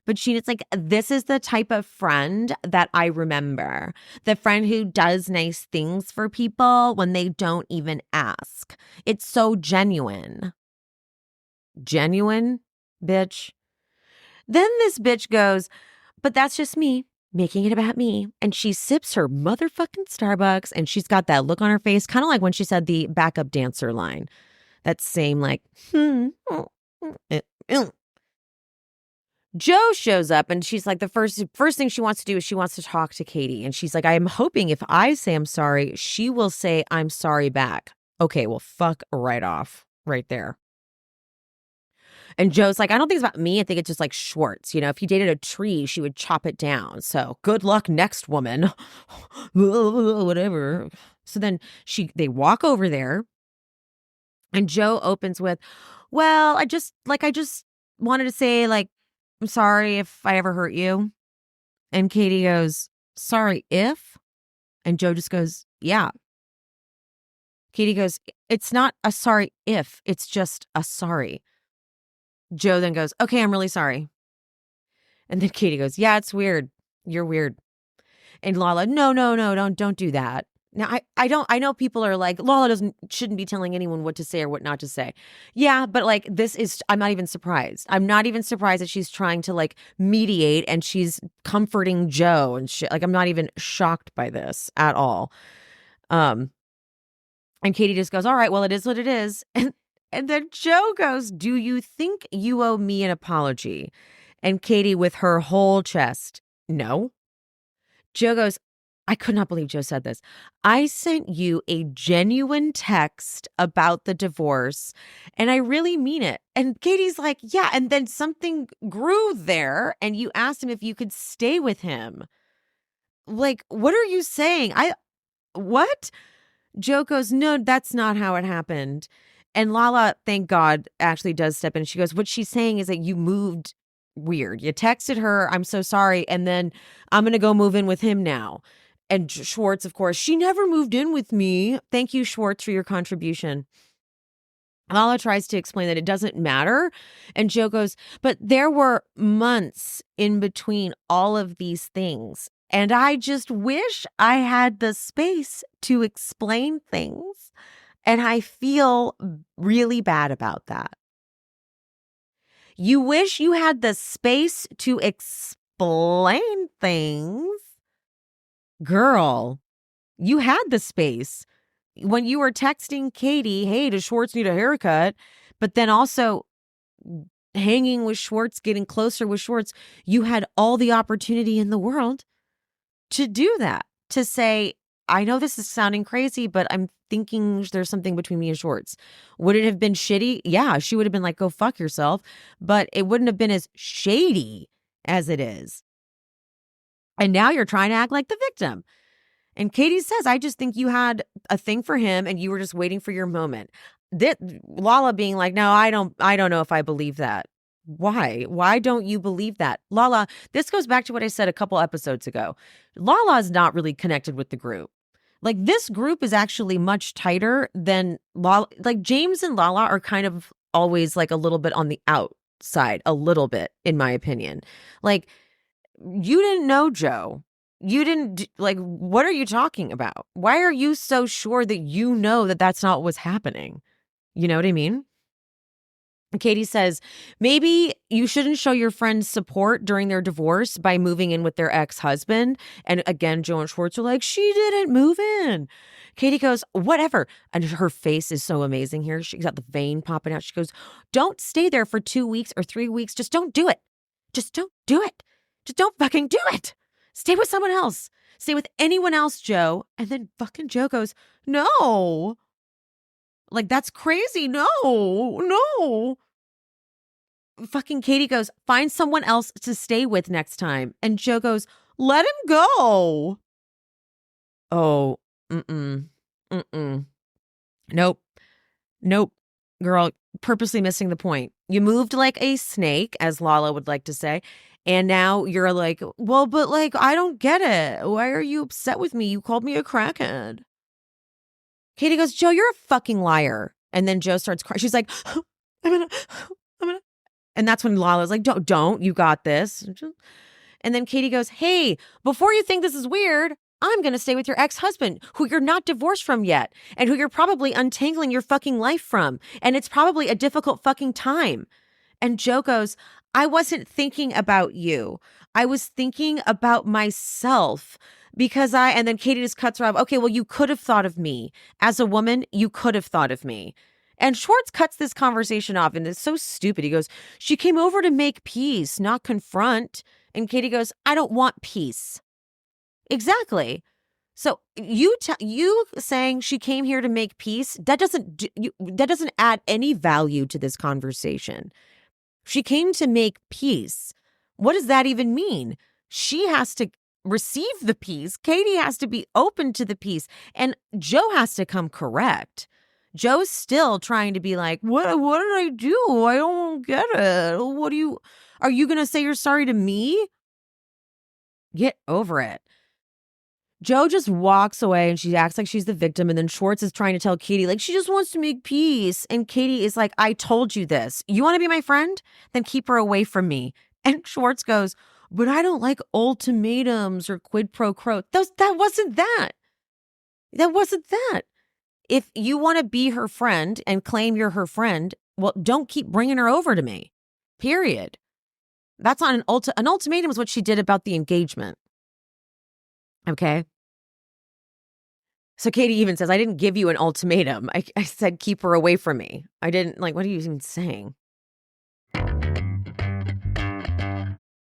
Speaker 1: But Sheena's like, this is the type of friend that I remember. The friend who does nice things for people when they don't even ask. It's so genuine. Genuine, bitch. Then this bitch goes, but that's just me, making it about me. And she sips her motherfucking Starbucks and she's got that look on her face, kind of like when she said the backup dancer line. That same like, Joe shows up and she's like, the first thing she wants to do is she wants to talk to Katie. And she's like, I'm hoping if I say I'm sorry, she will say I'm sorry back. Okay, well, fuck right off right there. And Joe's like, I don't think it's about me. I think it's just like Schwartz. You know, if he dated a tree, she would chop it down. So good luck next woman. Whatever. So then they walk over there and Joe opens with, well, I just wanted to say like, I'm sorry if I ever hurt you. And Katie goes, sorry if? And Joe just goes, yeah. Katie goes, it's not a sorry if, it's just a sorry. Joe then goes, okay, I'm really sorry. And then Katie goes, yeah, it's weird. You're weird. And Lala, no, don't do that. Now, I know people are like, Lala shouldn't be telling anyone what to say or what not to say. Yeah, but like I'm not even surprised. I'm not even surprised that she's trying to like mediate and she's comforting Joe and shit. Like, I'm not even shocked by this at all. And Katie just goes, all right, well, it is what it is. And then Joe goes, do you think you owe me an apology? And Katie with her whole chest, no. Joe goes, I could not believe Joe said this. I sent you a genuine text about the divorce, and I really mean it. And Katie's like, yeah. And then something grew there, and you asked him if you could stay with him. Like, what are you saying? What? Joe goes, no, that's not how it happened. And Lala, thank God, actually does step in. She goes, what she's saying is that you moved weird. You texted her, I'm so sorry, and then I'm going to go move in with him now. And Schwartz, of course, she never moved in with me. Thank you, Schwartz, for your contribution. Lala tries to explain that it doesn't matter. And Joe goes, but there were months in between all of these things. And I just wish I had the space to explain things. And I feel really bad about that. You wish you had the space to explain things? Girl, you had the space when you were texting Katie, hey, does Schwartz need a haircut? But then also hanging with Schwartz, getting closer with Schwartz. You had all the opportunity in the world to do that, to say, I know this is sounding crazy, but I'm thinking there's something between me and Schwartz. Would it have been shitty? Yeah, she would have been like, go fuck yourself. But it wouldn't have been as shady as it is. And now you're trying to act like the victim. And Katie says, I just think you had a thing for him and you were just waiting for your moment. Lala being like, no, I don't know if I believe that. Why? Why don't you believe that? Lala, this goes back to what I said a couple episodes ago. Lala is not really connected with the group. Like, this group is actually much tighter than Lala. Like, James and Lala are kind of always like a little bit on the outside, a little bit, in my opinion. Like, you didn't know Joe. You didn't, like, what are you talking about? Why are you so sure that you know that that's not what's happening? You know what I mean? Katie says, maybe you shouldn't show your friends support during their divorce by moving in with their ex-husband. And again, Joe and Schwartz are like, she didn't move in. Katie goes, whatever. And her face is so amazing here. She's got the vein popping out. She goes, don't stay there for 2 weeks or 3 weeks. Just don't do it. Just don't do it. Just don't fucking do it. Stay with someone else. Stay with anyone else, Joe. And then fucking Joe goes, no. Like, that's crazy. No. fucking Katie goes, find someone else to stay with next time. And Joe goes, let him go. Oh, Nope. Girl, purposely missing the point. You moved like a snake, as Lala would like to say. And now you're like, well, but like, I don't get it. Why are you upset with me? You called me a crackhead. Katie goes, Joe, you're a fucking liar. And then Joe starts crying. She's like, I'm gonna. And that's when Lala's like, don't, you got this. And then Katie goes, hey, before you think this is weird, I'm going to stay with your ex-husband, who you're not divorced from yet, and who you're probably untangling your fucking life from. And it's probably a difficult fucking time. And Joe goes, I wasn't thinking about you. I was thinking about myself because and then Katie just cuts her off. Okay, well, you could have thought of me. As a woman, you could have thought of me. And Schwartz cuts this conversation off, and it's so stupid. He goes, she came over to make peace, not confront. And Katie goes, I don't want peace. Exactly. So you saying she came here to make peace, that doesn't add any value to this conversation. She came to make peace. What does that even mean? She has to receive the peace. Katie has to be open to the peace. And Joe has to come correct. Joe's still trying to be like, what did I do? I don't get it. Are you going to say you're sorry to me? Get over it. Joe just walks away and she acts like she's the victim. And then Schwartz is trying to tell Katie, like, she just wants to make peace. And Katie is like, I told you this. You want to be my friend? Then keep her away from me. And Schwartz goes, but I don't like ultimatums or quid pro quo. That wasn't that. That wasn't that. If you want to be her friend and claim you're her friend, well, don't keep bringing her over to me. Period. That's not an ultimatum is what she did about the engagement. Okay. So Katie even says, I didn't give you an ultimatum. I said, keep her away from me. I didn't what are you even saying?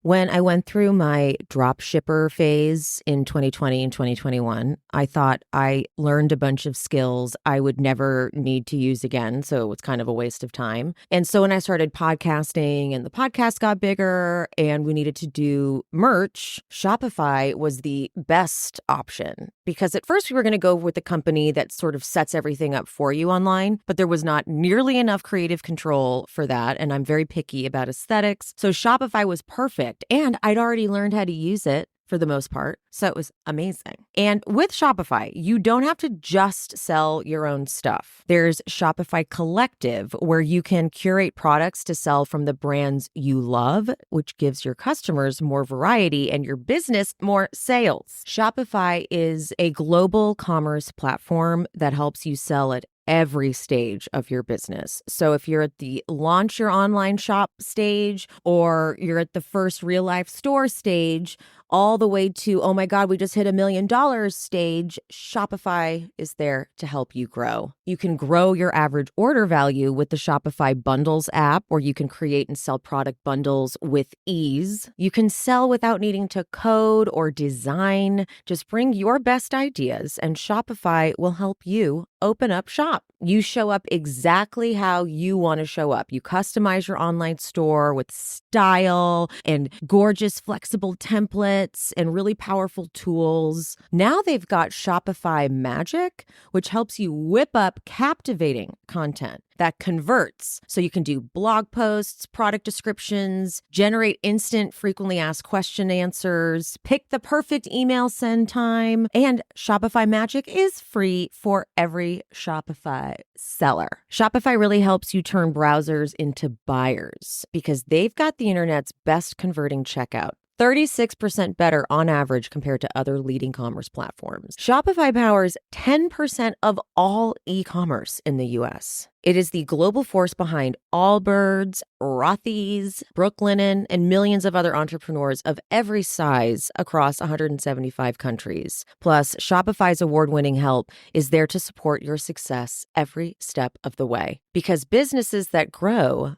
Speaker 1: When I went through my drop shipper phase in 2020 and 2021, I thought I learned a bunch of skills I would never need to use again. So it was kind of a waste of time. And so when I started podcasting and the podcast got bigger and we needed to do merch, Shopify was the best option. Because at first we were going to go with a company that sort of sets everything up for you online, but there was not nearly enough creative control for that. And I'm very picky about aesthetics. So Shopify was perfect. And I'd already learned how to use it for the most part. So it was amazing. And with Shopify, you don't have to just sell your own stuff. There's Shopify Collective, where you can curate products to sell from the brands you love, which gives your customers more variety and your business more sales. Shopify is a global commerce platform that helps you sell at every stage of your business. So if you're at the launch your online shop stage, or you're at the first real life store stage, all the way to, oh my God, we just hit $1 million stage, Shopify is there to help you grow. You can grow your average order value with the Shopify Bundles app, where you can create and sell product bundles with ease. You can sell without needing to code or design. Just bring your best ideas and Shopify will help you open up shop. You show up exactly how you want to show up. You customize your online store with style and gorgeous flexible templates and really powerful tools. Now they've got Shopify Magic, which helps you whip up captivating content that converts. So you can do blog posts, product descriptions, generate instant frequently asked question answers, pick the perfect email send time, and Shopify Magic is free for every Shopify seller. Shopify really helps you turn browsers into buyers because they've got the internet's best converting checkout. 36% better on average compared to other leading commerce platforms. Shopify powers 10% of all e-commerce in the US. It is the global force behind Allbirds, Rothy's, Brooklinen, and millions of other entrepreneurs of every size across 175 countries. Plus, Shopify's award-winning help is there to support your success every step of the way. Because businesses that grow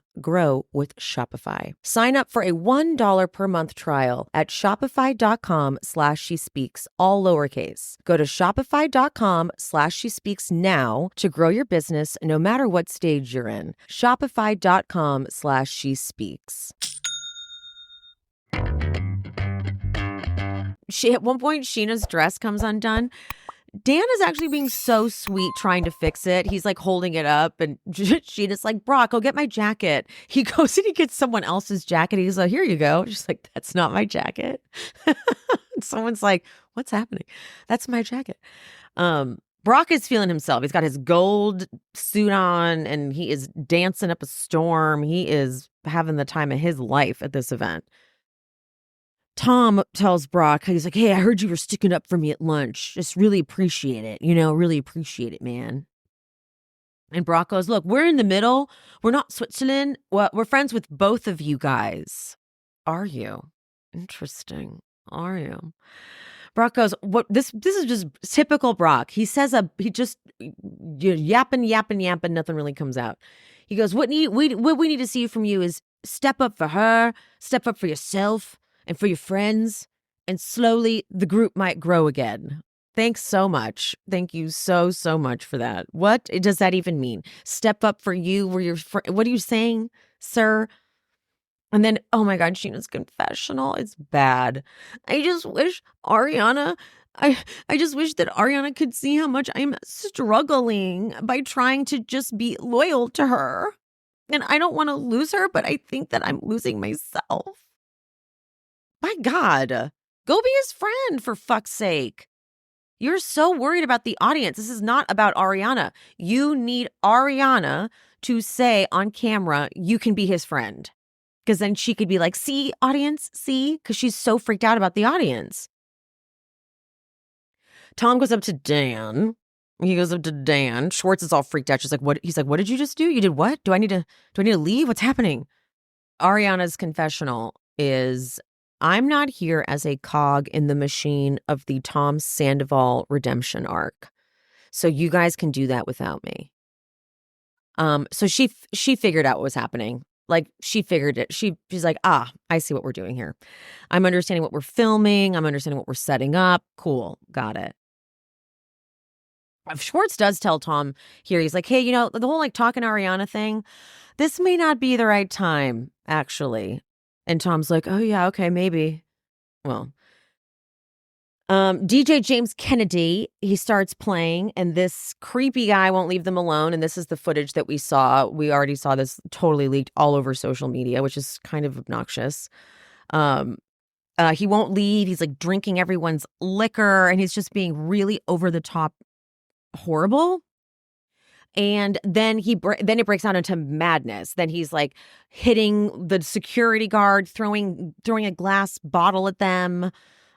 Speaker 1: with Shopify. Sign up for a $1 per month trial at shopify.com/shespeaks, all lowercase. Go to shopify.com/shespeaks now to grow your business no matter what stage you're in. Shopify.com/she speaks. At one point, Scheana's dress comes undone. Dan is actually being so sweet trying to fix it. He's like holding it up, and Sheena's like, Brock, go get my jacket. He goes and he gets someone else's jacket. He's like, here you go. She's like, that's not my jacket. Someone's like, what's happening? That's my jacket. Brock is feeling himself. He's got his gold suit on and he is dancing up a storm. He is having the time of his life at this event. Tom tells Brock, he's like, hey, I heard you were sticking up for me at lunch. Just really appreciate it. Really appreciate it, man. And Brock goes, look, we're in the middle. We're not Switzerland. Well, we're friends with both of you guys. Are you? Interesting. Are you? Brock goes, what? This is just typical Brock. He says yapping, nothing really comes out. He goes, what we need to see from you is step up for her, step up for yourself, and for your friends, and slowly the group might grow again. Thanks so much. Thank you so much for that. What does that even mean? Step up for you, what are you saying, sir? And then, oh my God, Scheana's confessional. It's bad. I just wish Ariana could see how much I'm struggling by trying to just be loyal to her. And I don't want to lose her, but I think that I'm losing myself. My God, go be his friend, for fuck's sake. You're so worried about the audience. This is not about Ariana. You need Ariana to say on camera, you can be his friend. Because then she could be like, see, audience, see? Because she's so freaked out about the audience. Tom goes up to Dan. He goes up to Dan. Schwartz is all freaked out. She's like, what? He's like, what did you just do? You did what? Do I need to leave? What's happening? Ariana's confessional is, I'm not here as a cog in the machine of the Tom Sandoval redemption arc. So you guys can do that without me. So she figured out what was happening. Like, she figured it. She's like, I see what we're doing here. I'm understanding what we're filming. I'm understanding what we're setting up. Cool. Got it. Schwartz does tell Tom here, he's like, hey, the whole like talking Ariana thing, this may not be the right time, actually. And Tom's like, oh, yeah, okay, maybe. Well, DJ James Kennedy, he starts playing, and this creepy guy won't leave them alone. And this is the footage that we saw. We already saw this totally leaked all over social media, which is kind of obnoxious. He won't leave. He's like drinking everyone's liquor, and he's just being really over the top horrible. And then it breaks out into madness. Then he's like hitting the security guard, throwing a glass bottle at them.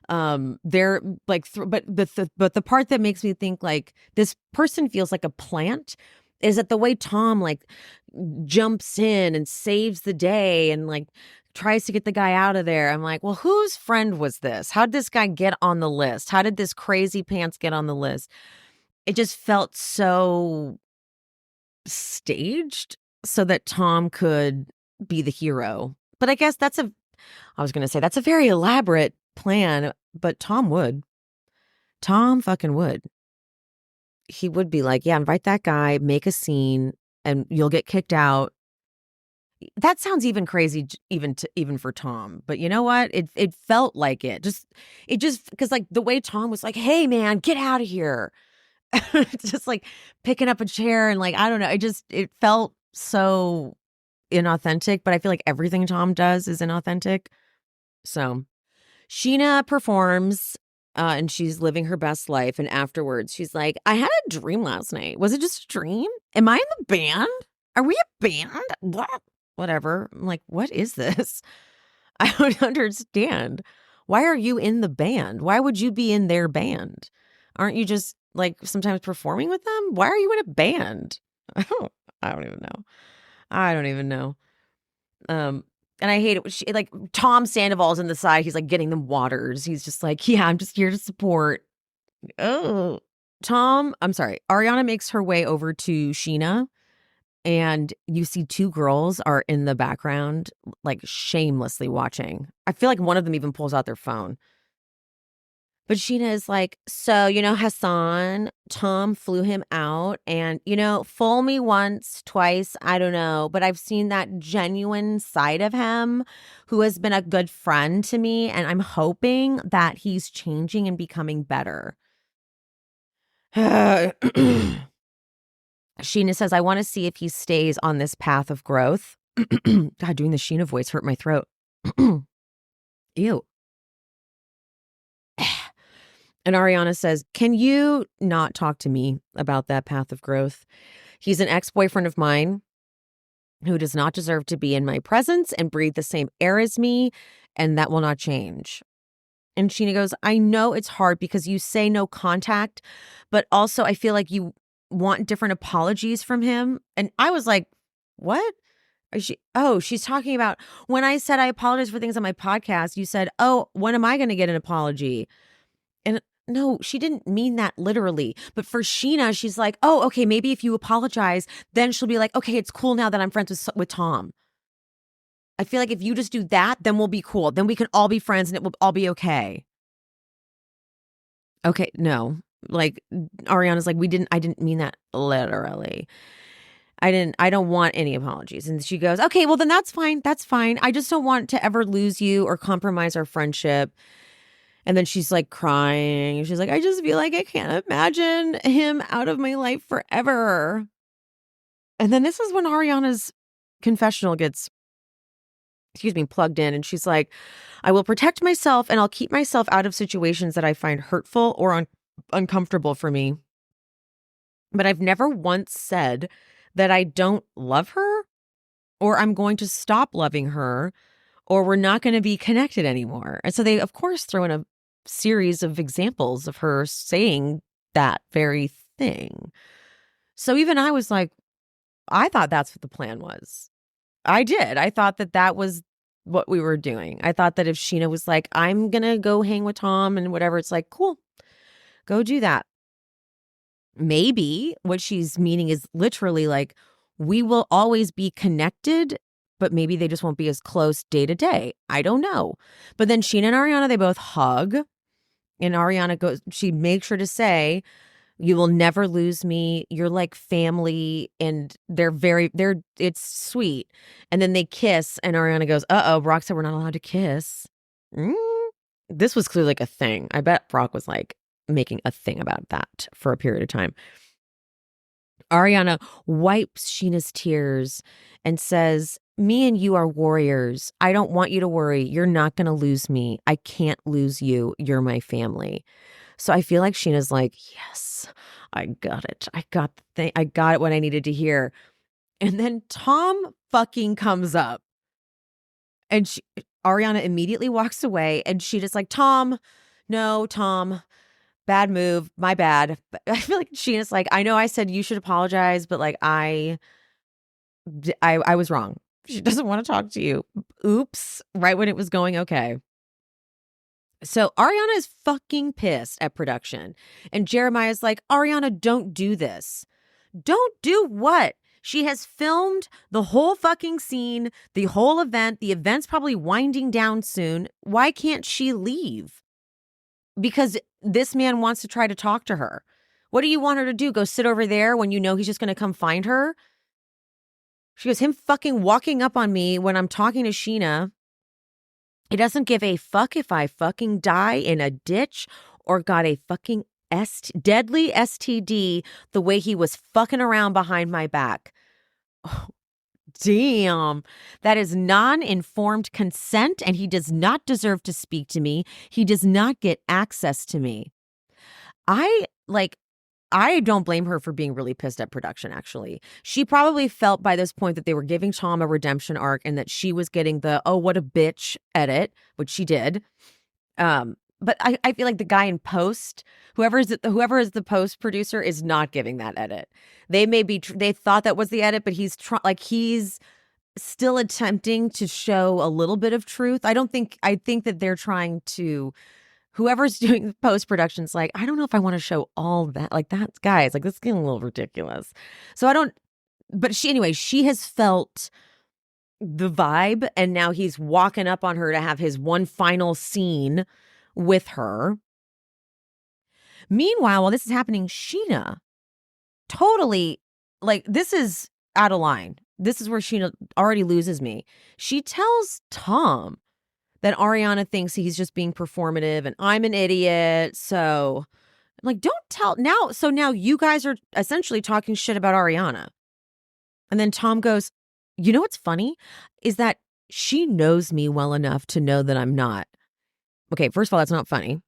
Speaker 1: They're like, but the part that makes me think like this person feels like a plant is that the way Tom like jumps in and saves the day and like tries to get the guy out of there. I'm like, well, whose friend was this? How did this guy get on the list? How did this crazy pants get on the list? It just felt so staged so that Tom could be the hero. But I guess that's a very elaborate plan, but Tom fucking would. He would be like, yeah, invite that guy, make a scene, and you'll get kicked out. That sounds even crazy, even for Tom. But you know what? It felt like it just because like the way Tom was like, hey man, get out of here. Just like picking up a chair and like, I don't know. It felt so inauthentic, but I feel like everything Tom does is inauthentic. So Scheana performs and she's living her best life. And afterwards, she's like, I had a dream last night. Was it just a dream? Am I in the band? Are we a band? What? Whatever. I'm like, what is this? I don't understand. Why are you in the band? Why would you be in their band? Aren't you just like sometimes performing with them? Why are you in a band? I don't even know. And I hate it. Like Tom Sandoval's in the side. He's like getting them waters. He's just like, yeah, I'm just here to support. Oh, Ariana makes her way over to Scheana. And you see two girls are in the background, like shamelessly watching. I feel like one of them even pulls out their phone. But Scheana is like, so, Hassan, Tom flew him out and, fool me once, twice, I don't know. But I've seen that genuine side of him who has been a good friend to me. And I'm hoping that he's changing and becoming better. Scheana says, I want to see if he stays on this path of growth. God, doing the Scheana voice hurt my throat. Ew. And Ariana says, can you not talk to me about that path of growth? He's an ex-boyfriend of mine who does not deserve to be in my presence and breathe the same air as me, and that will not change. And Scheana goes, I know it's hard because you say no contact, but also I feel like you want different apologies from him. And I was like, what? She's talking about when I said I apologize for things on my podcast, you said, oh, when am I going to get an apology? And no, she didn't mean that literally. But for Scheana, she's like, oh, okay, maybe if you apologize, then she'll be like, okay, it's cool now that I'm friends with Tom. I feel like if you just do that, then we'll be cool. Then we can all be friends and it will all be okay. Okay, no. Like Ariana's like, I didn't mean that literally. I don't want any apologies. And she goes, okay, well then that's fine. That's fine. I just don't want to ever lose you or compromise our friendship. And then she's like crying. She's like, I just feel like I can't imagine him out of my life forever. And then this is when Ariana's confessional gets, plugged in. And she's like, I will protect myself and I'll keep myself out of situations that I find hurtful or uncomfortable for me. But I've never once said that I don't love her or I'm going to stop loving her or we're not going to be connected anymore. And so they, of course, throw in a series of examples of her saying that very thing. So even I was like, I thought that's what the plan was. I did. I thought that was what we were doing. I thought that if Scheana was like, I'm going to go hang with Tom and whatever, it's like, cool, go do that. Maybe what she's meaning is literally like, we will always be connected, but maybe they just won't be as close day to day. I don't know. But then Scheana and Ariana, they both hug. And Ariana goes, she makes sure to say, you will never lose me. You're like family. And it's sweet. And then they kiss and Ariana goes, Brock said we're not allowed to kiss. This was clearly like a thing. I bet Brock was like making a thing about that for a period of time. Ariana wipes Sheena's tears and says, me and you are warriors. I don't want you to worry. You're not going to lose me. I can't lose you. You're my family. So I feel like Sheena's like, yes, I got it. I got the thing. I got it what I needed to hear. And then Tom fucking comes up and Ariana immediately walks away and she just like, Tom, bad move. My bad. I feel like Sheena's like, I know I said you should apologize, but like I was wrong. She doesn't want to talk to you. Oops. Right when it was going okay. So Ariana is fucking pissed at production. And Jeremiah's like, Ariana, don't do this. Don't do what? She has filmed the whole fucking scene, the whole event. The event's probably winding down soon. Why can't she leave? Because this man wants to try to talk to her. What do you want her to do? Go sit over there when you know he's just going to come find her? She goes, him fucking walking up on me when I'm talking to Scheana. He doesn't give a fuck if I fucking die in a ditch or got a fucking deadly STD the way he was fucking around behind my back. Oh, damn. That is non-informed consent and he does not deserve to speak to me. He does not get access to me. I don't blame her for being really pissed at production, actually. She probably felt by this point that they were giving Tom a redemption arc and that she was getting the, oh, what a bitch edit, which she did. But I feel like the guy in post, whoever is the post producer is not giving that edit. They thought that was the edit, but he's still attempting to show a little bit of truth. I think that they're trying to, whoever's doing the post-production's like, I don't know if I want to show all that. Like that, guys, like this is getting a little ridiculous. So but she has felt the vibe and now he's walking up on her to have his one final scene with her. Meanwhile, while this is happening, Scheana totally, like, this is out of line. This is where Scheana already loses me. She tells Tom that Ariana thinks he's just being performative and I'm an idiot. So I'm like, don't tell now. So now you guys are essentially talking shit about Ariana. And then Tom goes, you know what's funny is that she knows me well enough to know that I'm not. Okay, first of all, that's not funny.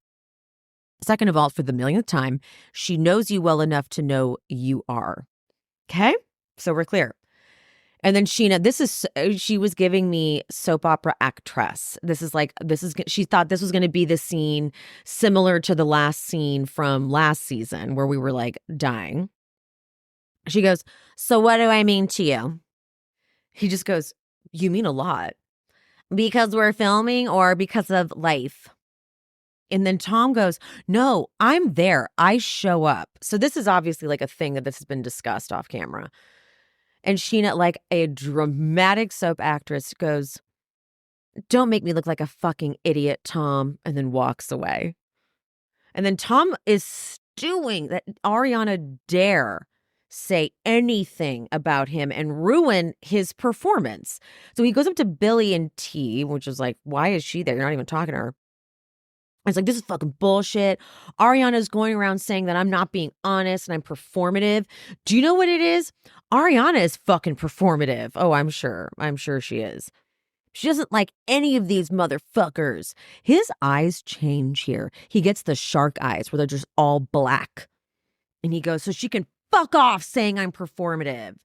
Speaker 1: Second of all, for the millionth time, she knows you well enough to know you are. Okay? So we're clear. And then Scheana, she was giving me soap opera actress. She thought this was going to be the scene similar to the last scene from last season where we were like dying. She goes, so what do I mean to you? He just goes, you mean a lot. Because we're filming or because of life? And then Tom goes, no, I'm there. I show up. So this is obviously like a thing that this has been discussed off camera. And Scheana, like a dramatic soap actress, goes, don't make me look like a fucking idiot, Tom, and then walks away. And then Tom is stewing that Ariana dare say anything about him and ruin his performance. So he goes up to Billy and T, which is like, why is she there? You're not even talking to her. It's like, this is fucking bullshit. Ariana's going around saying that I'm not being honest and I'm performative. Do you know what it is? Ariana is fucking performative. Oh, I'm sure. I'm sure she is. She doesn't like any of these motherfuckers. His eyes change here. He gets the shark eyes where they're just all black. And he goes, so she can fuck off saying I'm performative.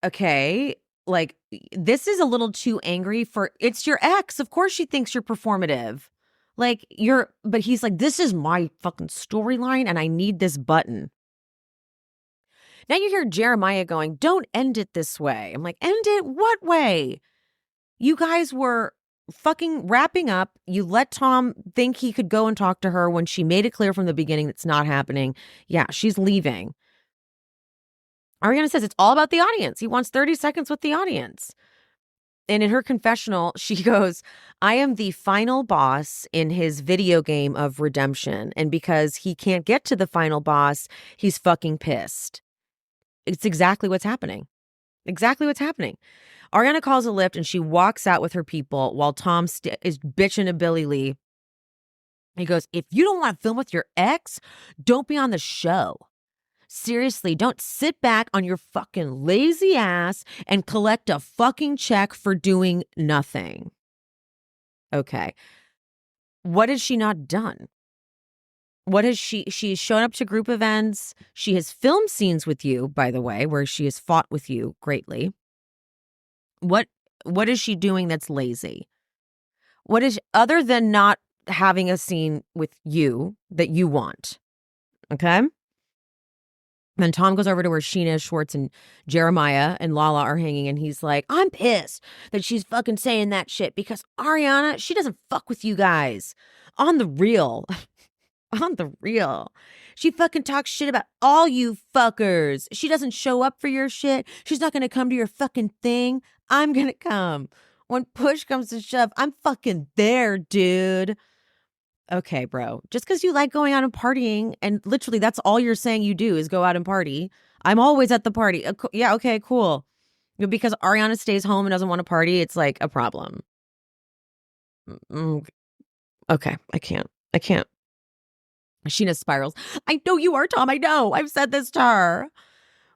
Speaker 1: Okay. Like, this is a little too angry for, it's your ex. Of course she thinks you're performative. Like, but he's like, this is my fucking storyline and I need this button. Now you hear Jeremiah going, don't end it this way. I'm like, end it what way? You guys were fucking wrapping up. You let Tom think he could go and talk to her when she made it clear from the beginning that's not happening. Yeah, she's leaving. Ariana says it's all about the audience. He wants 30 seconds with the audience. And in her confessional, she goes, I am the final boss in his video game of redemption. And because he can't get to the final boss, he's fucking pissed. It's exactly what's happening. Exactly what's happening. Ariana calls a lift and she walks out with her people while Tom is bitching to Billy Lee. He goes, if you don't want to film with your ex, don't be on the show. Seriously, don't sit back on your fucking lazy ass and collect a fucking check for doing nothing. Okay. What has she not done? What has she's shown up to group events. She has filmed scenes with you, by the way, where she has fought with you greatly. What is she doing that's lazy? What is, other than not having a scene with you that you want? Okay. Then Tom goes over to where Scheana, Schwartz, and Jeremiah and Lala are hanging, and he's like, I'm pissed that she's fucking saying that shit because Ariana, she doesn't fuck with you guys. On the real. On the real. She fucking talks shit about all you fuckers. She doesn't show up for your shit. She's not going to come to your fucking thing. I'm going to come. When push comes to shove, I'm fucking there, dude. Okay, bro. Just because you like going out and partying, and literally that's all you're saying you do is go out and party. I'm always at the party. Yeah, okay, cool. Because Ariana stays home and doesn't want to party, it's like a problem. Okay, I can't. Scheana spirals. I know you are, Tom. I know. I've said this to her.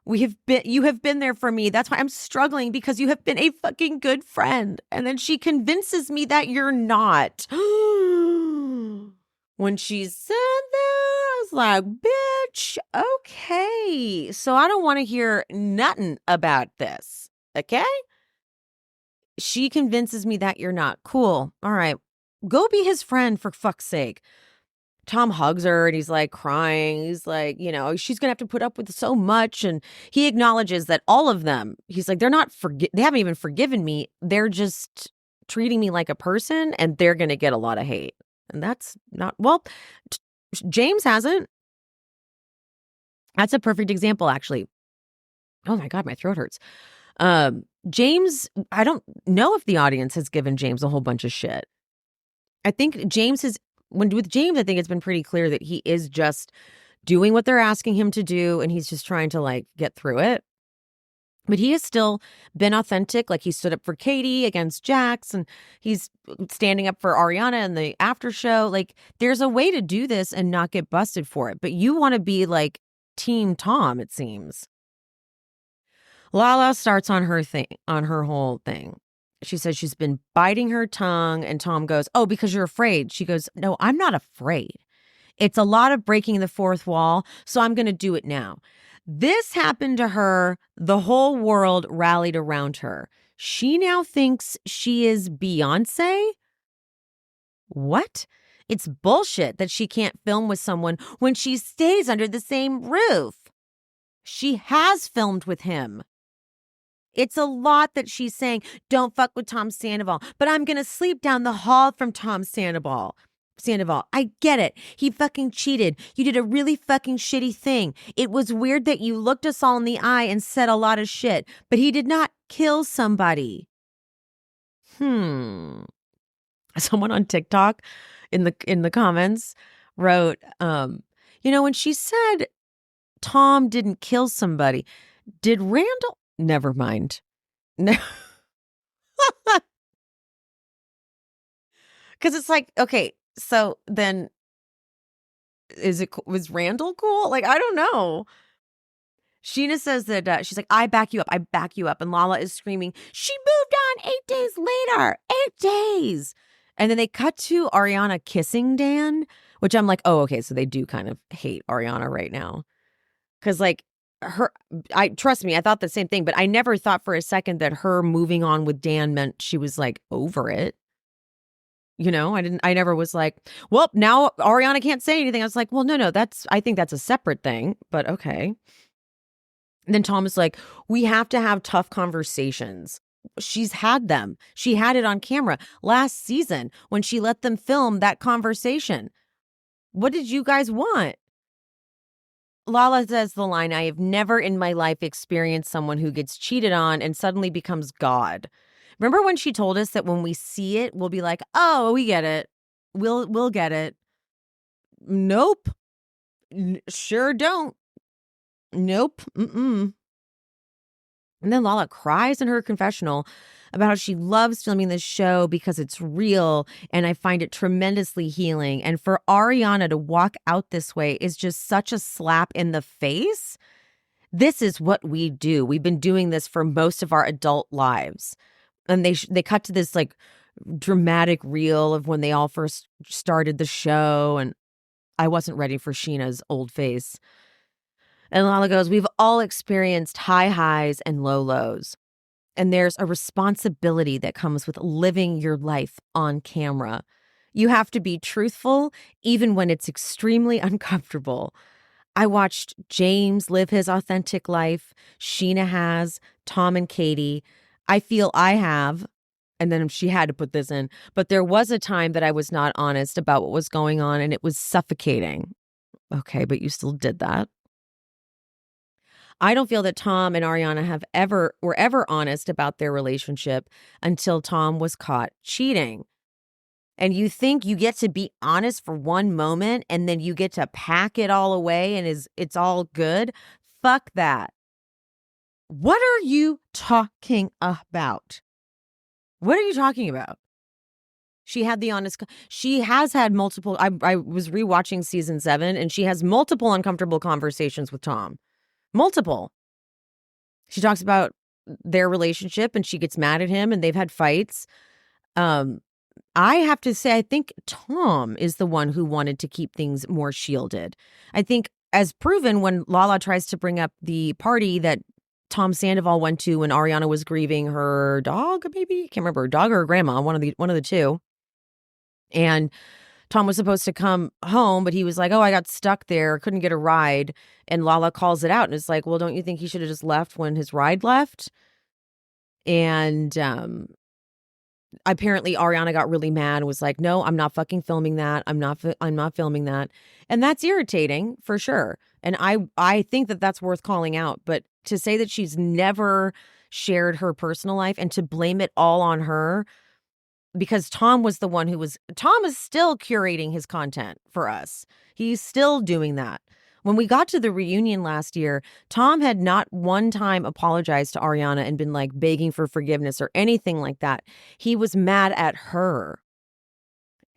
Speaker 1: You have been there for me. That's why I'm struggling, because you have been a fucking good friend. And then she convinces me that you're not. When she said that, I was like, bitch, okay. So I don't want to hear nothing about this. Okay? She convinces me that you're not. Cool. All right. Go be his friend, for fuck's sake. Tom hugs her and he's like crying. He's like, you know, she's going to have to put up with so much. And he acknowledges that all of them, he's like, they haven't even forgiven me. They're just treating me like a person, and they're going to get a lot of hate. And that's not, well, James hasn't. That's a perfect example, actually. Oh my God, my throat hurts. James, I don't know if the audience has given James a whole bunch of shit. I think James has with James, I think it's been pretty clear that he is just doing what they're asking him to do, and he's just trying to like get through it. But he has still been authentic. Like, he stood up for Katie against Jax, and he's standing up for Ariana in the after show. Like, there's a way to do this and not get busted for it. But you want to be like Team Tom, it seems. Lala starts on her whole thing. She says she's been biting her tongue, and Tom goes, "Oh, because you're afraid." She goes, "No, I'm not afraid. It's a lot of breaking the fourth wall, so I'm going to do it now." This happened to her. The whole world rallied around her. She now thinks she is Beyonce? What? It's bullshit that she can't film with someone when she stays under the same roof. She has filmed with him. It's a lot that she's saying, "Don't fuck with Tom Sandoval, but I'm going to sleep down the hall from Tom Sandoval. I get it. He fucking cheated. You did a really fucking shitty thing. It was weird that you looked us all in the eye and said a lot of shit, but he did not kill somebody." Someone on TikTok in the comments wrote, when she said Tom didn't kill somebody, did Randall? Never mind. No. Because it's like, okay, so then was Randall cool? Like, I don't know. Scheana says that she's like, I back you up. And Lala is screaming, "She moved on 8 days later. 8 days." And then they cut to Ariana kissing Dan, which I'm like, oh, okay, so they do kind of hate Ariana right now. Because like, trust me, I thought the same thing, but I never thought for a second that her moving on with Dan meant she was like over it. I never was like, well, now Ariana can't say anything. I was like, well, no, I think that's a separate thing, but okay. And then Tom is like, we have to have tough conversations. She's had them. She had it on camera last season when she let them film that conversation. What did you guys want? Lala says the line, "I have never in my life experienced someone who gets cheated on and suddenly becomes God." Remember when she told us that when we see it, we'll be like, "Oh, we get it. We'll get it." Nope. Sure don't. Nope. Mm-mm. And then Lala cries in her confessional about how she loves filming this show because it's real, and I find it tremendously healing. And for Ariana to walk out this way is just such a slap in the face. This is what we do. We've been doing this for most of our adult lives. And they cut to this like dramatic reel of when they all first started the show, and I wasn't ready for Scheana's old face. And Lala goes, "We've all experienced high highs and low lows. And there's a responsibility that comes with living your life on camera. You have to be truthful, even when it's extremely uncomfortable. I watched James live his authentic life. Scheana has, Tom and Katie. I feel I have." And then she had to put this in. "But there was a time that I was not honest about what was going on, and it was suffocating." Okay, but you still did that. I don't feel that Tom and Ariana were ever honest about their relationship until Tom was caught cheating. And you think you get to be honest for one moment and then you get to pack it all away and it's all good? Fuck that. What are you talking about? What are you talking about? She had the honest. She has had multiple. I was rewatching season 7, and she has multiple uncomfortable conversations with Tom. Multiple. She talks about their relationship, and she gets mad at him, and they've had fights. I have to say, I think Tom is the one who wanted to keep things more shielded. I think, as proven when Lala tries to bring up the party that Tom Sandoval went to when Ariana was grieving her dog, maybe? Can't remember, dog or her grandma, one of the two. And Tom was supposed to come home, but he was like, "Oh, I got stuck there, couldn't get a ride." And Lala calls it out and it's like, "Well, don't you think he should have just left when his ride left?" And apparently Ariana got really mad and was like, "No, I'm not fucking filming that. I'm not filming that." And that's irritating for sure. And I think that that's worth calling out. But to say that she's never shared her personal life and to blame it all on her, because Tom was the one Tom is still curating his content for us. He's still doing that. When we got to the reunion last year, Tom had not one time apologized to Ariana and been like begging for forgiveness or anything like that. He was mad at her.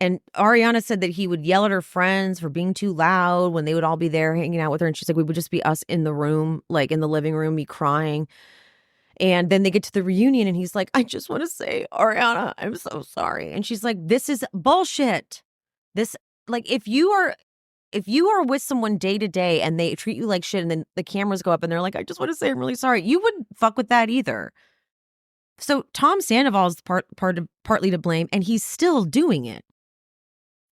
Speaker 1: And Ariana said that he would yell at her friends for being too loud when they would all be there hanging out with her. And she's like, we would just be us in the room, like in the living room, me crying. And then they get to the reunion and he's like, I just want to say, Ariana, I'm so sorry. And she's like, this is bullshit. Like, if you are with someone day to day and they treat you like shit and then the cameras go up and they're like, I just want to say I'm really sorry, you wouldn't fuck with that either. So Tom Sandoval is partly to blame, and he's still doing it.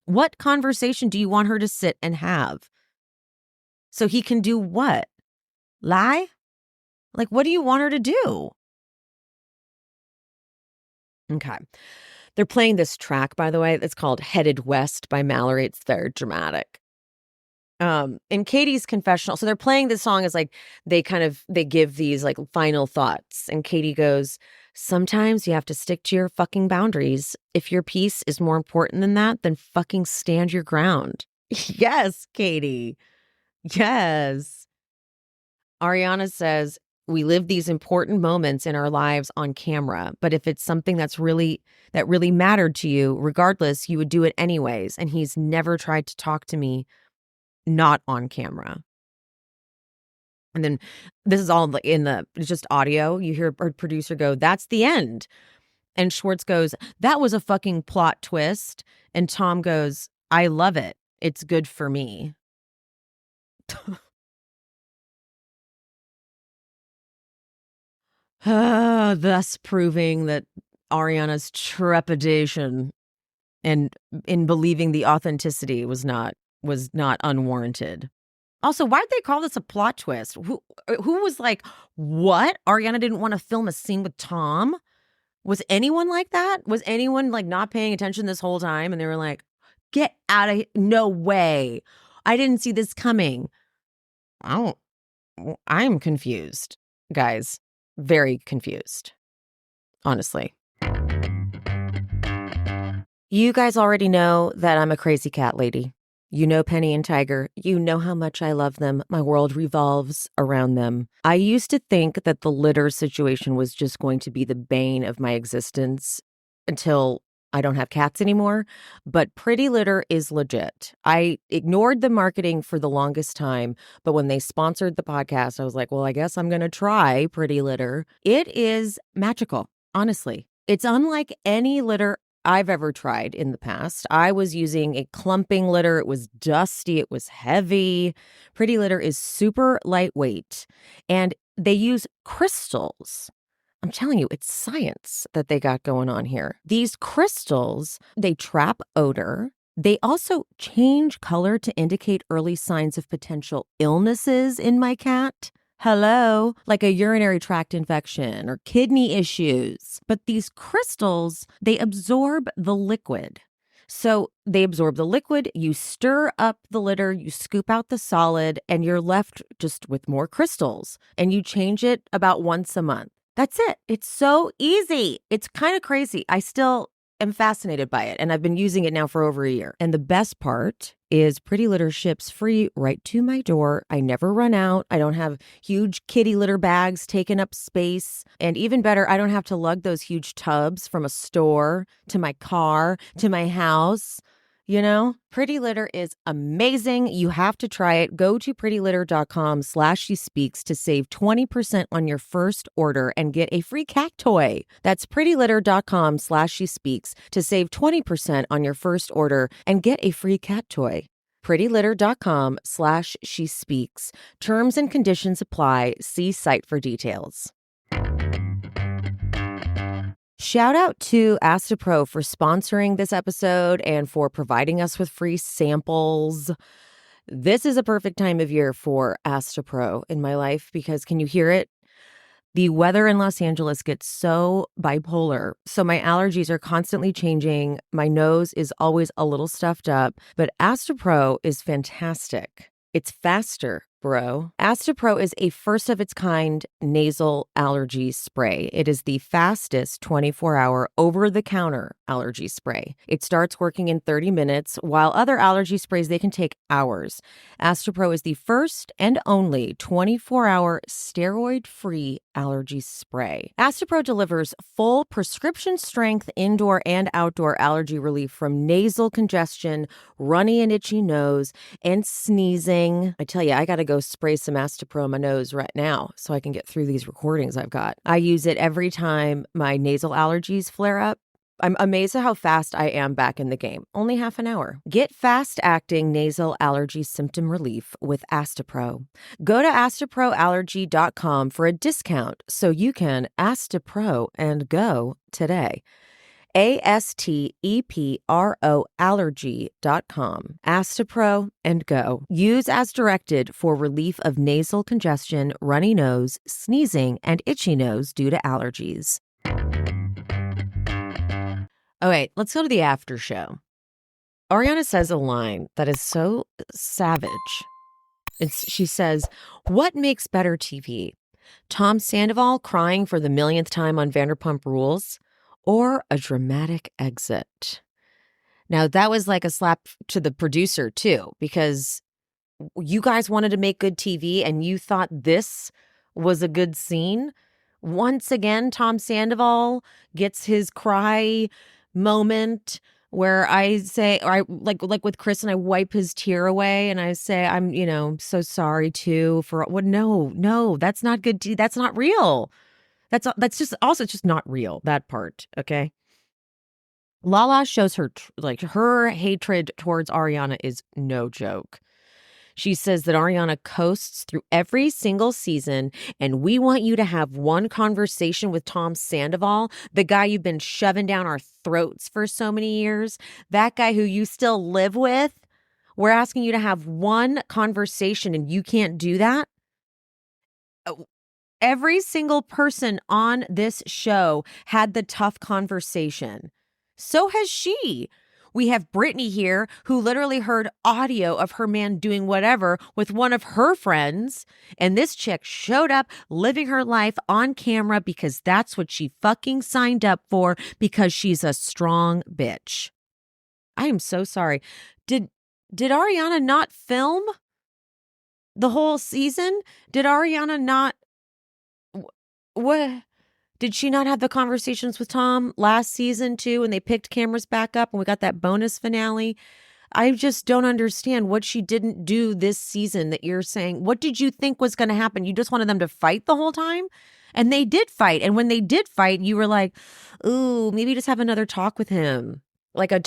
Speaker 1: What conversation do you want her to sit and have? So he can do what? Lie? Like, what do you want her to do? Okay. They're playing this track, by the way. It's called Headed West by Mallory. It's very dramatic. In Katie's confessional, so they're playing this song as like they give these like final thoughts. And Katie goes, sometimes you have to stick to your fucking boundaries. If your peace is more important than that, then fucking stand your ground. Yes, Katie. Yes. Ariana says, we live these important moments in our lives on camera, but if it's something that really mattered to you, regardless, you would do it anyways. And he's never tried to talk to me not on camera. And then this is all it's just audio. You hear our producer go, that's the end. And Schwartz goes, that was a fucking plot twist. And Tom goes, I love it. It's good for me. Thus proving that Ariana's trepidation and in believing the authenticity was not unwarranted. Also, why did they call this a plot twist? Who was like, what? Ariana didn't want to film a scene with Tom? Was anyone like that? Was anyone like not paying attention this whole time? And they were like, get out of here. No way. I didn't see this coming. I'm confused, guys. Very confused. Honestly. You guys already know that I'm a crazy cat lady. You know Penny and Tiger. You know how much I love them. My world revolves around them. I used to think that the litter situation was just going to be the bane of my existence until I don't have cats anymore. But Pretty Litter is legit. I ignored the marketing for the longest time, but when they sponsored the podcast, I was like, well, I guess I'm going to try Pretty Litter. It is magical, honestly. It's unlike any litter I've ever tried in the past. I was using a clumping litter. It was dusty. It was heavy. Pretty Litter is super lightweight, and they use crystals. I'm telling you, it's science that they got going on here. These crystals, they trap odor. They also change color to indicate early signs of potential illnesses in my cat. Hello, like a urinary tract infection or kidney issues. But these crystals, they absorb the liquid. So they absorb the liquid, you stir up the litter, you scoop out the solid, and you're left just with more crystals. And you change it about once a month. That's it. It's so easy. It's kind of crazy. I still am fascinated by it, and I've been using it now for over a year. And the best part is Pretty Litter ships free right to my door. I never run out. I don't have huge kitty litter bags taking up space. And even better, I don't have to lug those huge tubs from a store to my car to my house. You know, Pretty Litter is amazing. You have to try it. Go to prettylitter.com/shespeaks to save 20% on your first order and get a free cat toy. That's prettylitter.com/shespeaks to save 20% on your first order and get a free cat toy. prettylitter.com/shespeaks. Terms and conditions apply. See site for details. Shout out to Astapro for sponsoring this episode and for providing us with free samples. This is a perfect time of year for Astapro in my life because, can you hear it? The weather in Los Angeles gets so bipolar, so my allergies are constantly changing. My nose is always a little stuffed up, but Astapro is fantastic. It's faster Astepro. Astepro is a first-of-its-kind nasal allergy spray. It is the fastest 24-hour over-the-counter allergy spray. It starts working in 30 minutes, while other allergy sprays, they can take hours. Astepro is the first and only 24-hour steroid-free allergy spray. Astepro delivers full prescription-strength indoor and outdoor allergy relief from nasal congestion, runny and itchy nose, and sneezing. I tell you, I got to go spray some Astepro on my nose right now so I can get through these recordings I've got. I use it every time my nasal allergies flare up. I'm amazed at how fast I am back in the game. Only half an hour. Get fast-acting nasal allergy symptom relief with Astepro. Go to asteproallergy.com for a discount so you can Astepro and go today. ASTEPRO allergy.com. Astepro and go. Use as directed for relief of nasal congestion, runny nose, sneezing, and itchy nose due to allergies. All right, let's go to the after show. Ariana says a line that is so savage. She says, "What makes better TV? Tom Sandoval crying for the millionth time on Vanderpump Rules, or a dramatic exit?" Now, that was like a slap to the producer, too, because you guys wanted to make good TV and you thought this was a good scene. Once again, Tom Sandoval gets his cry moment where I say, or I like with Chris, and I wipe his tear away and I say, I'm, so sorry too for what? No, that's not good. That's not real. That's just also it's just not real, that part. Okay. Lala shows her her hatred towards Ariana is no joke. She says that Ariana coasts through every single season, and we want you to have one conversation with Tom Sandoval, the guy you've been shoving down our throats for so many years, that guy who you still live with. We're asking you to have one conversation, and you can't do that. Every single person on this show had the tough conversation. So has she. We have Brittany here, who literally heard audio of her man doing whatever with one of her friends. And this chick showed up living her life on camera because that's what she fucking signed up for, because she's a strong bitch. I am so sorry. Did Ariana not film the whole season? Did Ariana not... What? Did she not have the conversations with Tom last season too, when they picked cameras back up and we got that bonus finale? I just don't understand what she didn't do this season that you're saying. What did you think was going to happen? You just wanted them to fight the whole time? And they did fight. And when they did fight, you were like, ooh, maybe just have another talk with him. Like a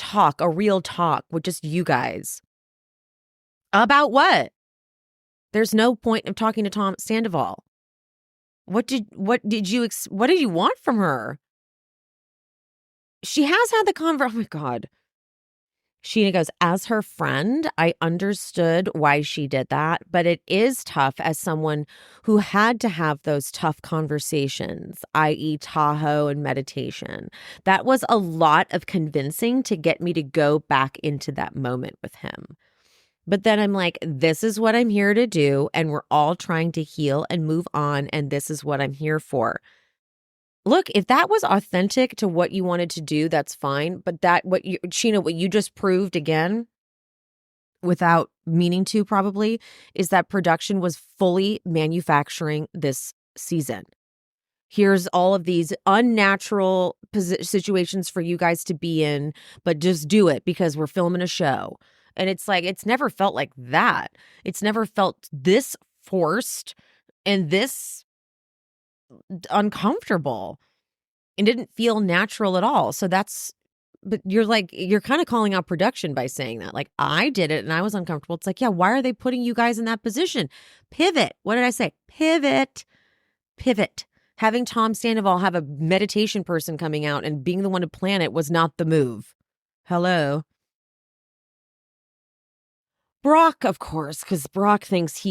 Speaker 1: real talk with just you guys. About what? There's no point of talking to Tom Sandoval. What did you want from her? She has had the oh my God. Scheana goes, as her friend, I understood why she did that, but it is tough as someone who had to have those tough conversations, i.e. Tahoe and meditation. That was a lot of convincing to get me to go back into that moment with him. But then I'm like, this is what I'm here to do. And we're all trying to heal and move on. And this is what I'm here for. Look, if that was authentic to what you wanted to do, that's fine. But Scheana, what you just proved again, without meaning to probably, is that production was fully manufacturing this season. Here's all of these unnatural situations for you guys to be in, but just do it because we're filming a show. And it's like, it's never felt like that. It's never felt this forced and this uncomfortable. It didn't feel natural at all. So but you're kind of calling out production by saying that. Like, I did it and I was uncomfortable. It's like, yeah, why are they putting you guys in that position? Pivot. What did I say? Pivot. Having Tom Sandoval have a meditation person coming out and being the one to plan it was not the move. Hello. Brock, of course, because Brock thinks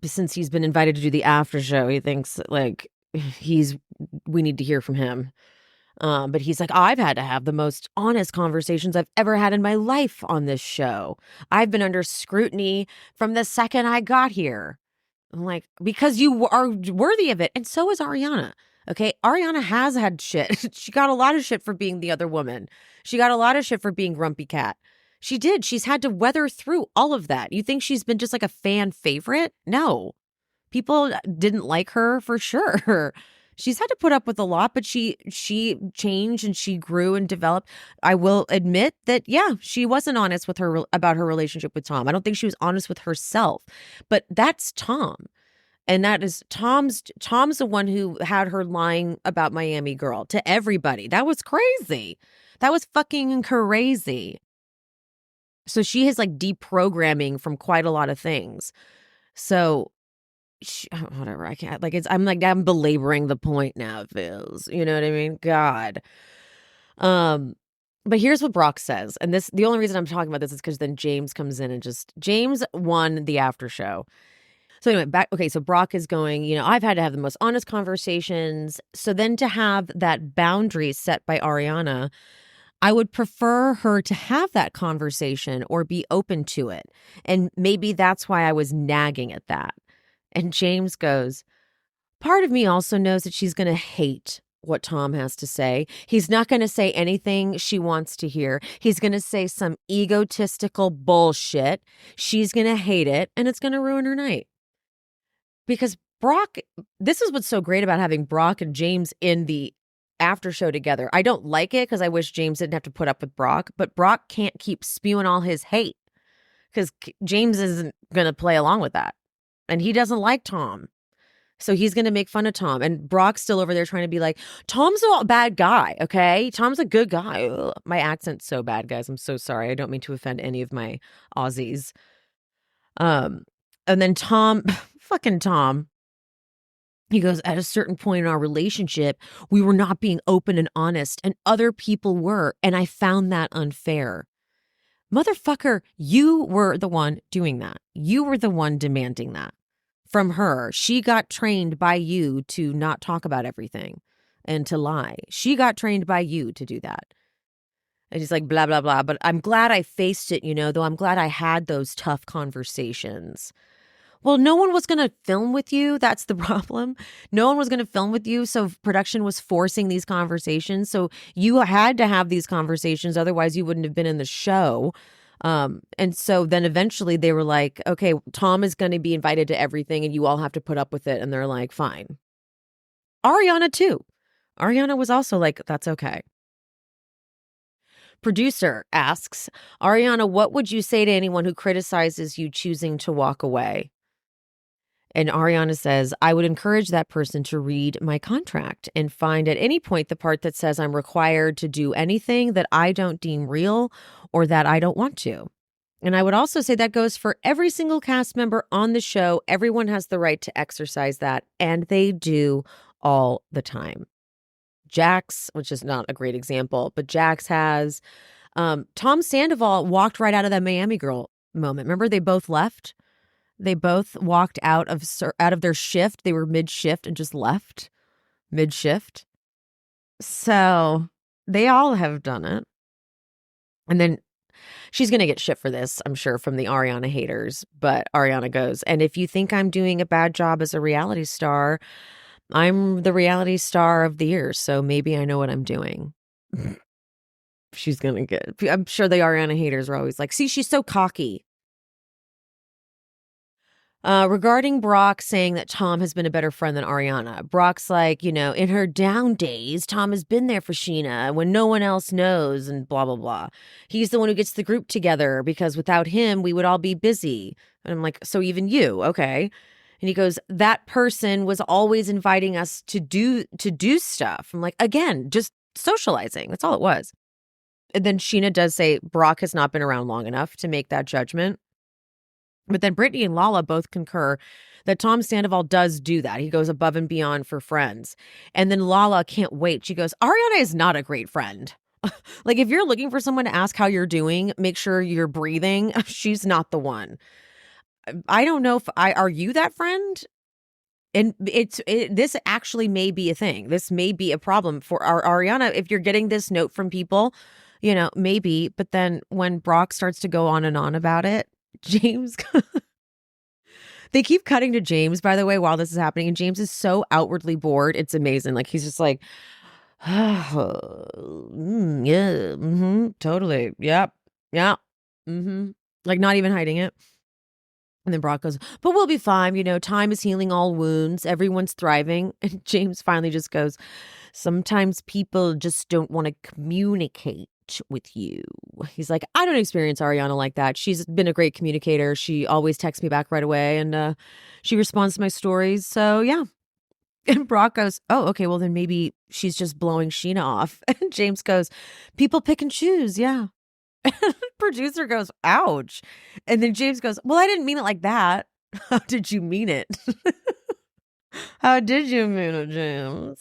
Speaker 1: since he's been invited to do the after show, he thinks like we need to hear from him. But he's like, I've had to have the most honest conversations I've ever had in my life on this show. I've been under scrutiny from the second I got here. I'm like, because you are worthy of it. And so is Ariana. Okay. Ariana has had shit. She got a lot of shit for being the other woman. She got a lot of shit for being Grumpy Cat. She did. She's had to weather through all of that. You think she's been just like a fan favorite? No. People didn't like her for sure. She's had to put up with a lot, but she changed and she grew and developed. I will admit that, yeah, she wasn't honest with her about her relationship with Tom. I don't think she was honest with herself, but that's Tom. And that is Tom's the one who had her lying about Miami Girl to everybody. That was crazy. That was fucking crazy. So she has like deprogramming from quite a lot of things. So whatever, I can't, like, I'm belaboring the point now, it feels, you know what I mean? God. But here's what Brock says. And the only reason I'm talking about this is because then James comes in and James won the after show. So anyway, so Brock is going, I've had to have the most honest conversations. So then to have that boundary set by Ariana, I would prefer her to have that conversation or be open to it. And maybe that's why I was nagging at that. And James goes, part of me also knows that she's going to hate what Tom has to say. He's not going to say anything she wants to hear. He's going to say some egotistical bullshit. She's going to hate it, and it's going to ruin her night. Because Brock, this is what's so great about having Brock and James in the after show together. I don't like it because I wish James didn't have to put up with Brock, but Brock can't keep spewing all his hate because James isn't going to play along with that. And he doesn't like Tom. So he's going to make fun of Tom. And Brock's still over there trying to be like, Tom's a bad guy, okay? Tom's a good guy. Ugh. My accent's so bad, guys. I'm so sorry. I don't mean to offend any of my Aussies. And then Tom, fucking Tom, he goes, at a certain point in our relationship, we were not being open and honest, and other people were, and I found that unfair. Motherfucker, you were the one doing that. You were the one demanding that from her. She got trained by you to not talk about everything and to lie. She got trained by you to do that. And he's like, blah, blah, blah. But I'm glad I faced it, though I'm glad I had those tough conversations. Well, no one was going to film with you. That's the problem. No one was going to film with you. So production was forcing these conversations. So you had to have these conversations. Otherwise, you wouldn't have been in the show. And so then eventually they were like, okay, Tom is going to be invited to everything and you all have to put up with it. And they're like, fine. Ariana, too. Ariana was also like, that's okay. Producer asks, Ariana, what would you say to anyone who criticizes you choosing to walk away? And Ariana says, I would encourage that person to read my contract and find at any point the part that says I'm required to do anything that I don't deem real or that I don't want to. And I would also say that goes for every single cast member on the show. Everyone has the right to exercise that, and they do all the time. Jax, which is not a great example, but Jax has. Tom Sandoval walked right out of that Miami Girl moment. Remember, they both left? They both walked out of their shift. They were mid-shift and just left mid-shift. So they all have done it. And then she's going to get shit for this, I'm sure, from the Ariana haters. But Ariana goes, and if you think I'm doing a bad job as a reality star, I'm the reality star of the year. So maybe I know what I'm doing. She's going to get, I'm sure the Ariana haters are always like, see, she's so cocky. Regarding Brock saying that Tom has been a better friend than Ariana, Brock's like, in her down days, Tom has been there for Scheana when no one else knows and blah, blah, blah. He's the one who gets the group together because without him, we would all be busy. And I'm like, so even you, okay. And he goes, that person was always inviting us to do stuff. I'm like, again, just socializing. That's all it was. And then Scheana does say Brock has not been around long enough to make that judgment. But then Brittany and Lala both concur that Tom Sandoval does do that. He goes above and beyond for friends. And then Lala can't wait. She goes, Ariana is not a great friend. Like, if you're looking for someone to ask how you're doing, make sure you're breathing. She's not the one. I don't know are you that friend? And this actually may be a thing. This may be a problem for Ariana. If you're getting this note from people, maybe. But then when Brock starts to go on and on about it, James They keep cutting to James, by the way, while this is happening. And James is so outwardly bored. It's amazing. Like, he's just like, yeah, totally. Yep. Yeah. Like, not even hiding it. And then Brock goes, but we'll be fine. You know, time is healing all wounds. Everyone's thriving. And James finally just goes, sometimes people just don't want to communicate with you. He's like, I don't experience Ariana like that. She's been a great communicator. She always texts me back right away. And she responds to my stories. So, yeah. And Brock goes, oh, okay, well, then maybe she's just blowing Scheana off. And James goes, people pick and choose. Yeah. And producer goes, ouch. And then James goes, well, I didn't mean it like that. How did you mean it? How did you mean it, James?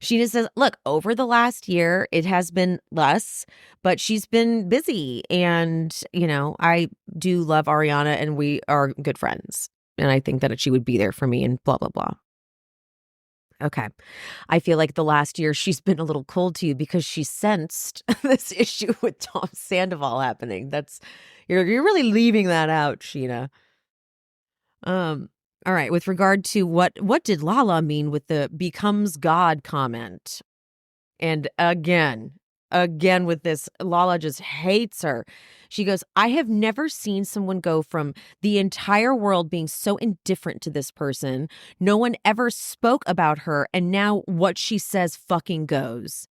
Speaker 1: Scheana says, look, over the last year, it has been less, but she's been busy. And, you know, I do love Ariana and we are good friends. And I think that she would be there for me and blah, blah, blah. Okay. I feel like the last year she's been a little cold to you because she sensed this issue with Tom Sandoval happening. You're really leaving that out, Scheana. All right. With regard to what did Lala mean with the becomes God comment? And again with this, Lala just hates her. She goes, I have never seen someone go from the entire world being so indifferent to this person. No one ever spoke about her. And now what she says fucking goes.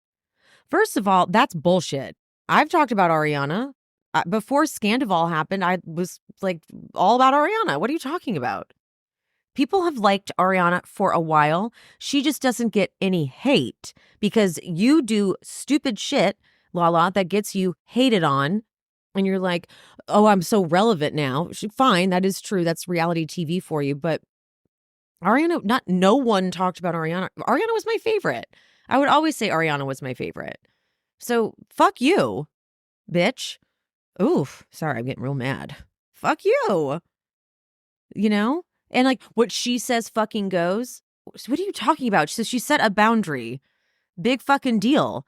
Speaker 1: First of all, that's bullshit. I've talked about Ariana. Before Scandoval happened, I was like all about Ariana. What are you talking about? People have liked Ariana for a while. She just doesn't get any hate because you do stupid shit, Lala, that gets you hated on. And you're like, oh, I'm so relevant now. Fine, that is true. That's reality TV for you. But Ariana, no one talked about Ariana. Ariana was my favorite. I would always say Ariana was my favorite. So fuck you, bitch. Oof, sorry, I'm getting real mad. Fuck you. You know? And like what she says fucking goes. What are you talking about? She says she set a boundary. Big fucking deal.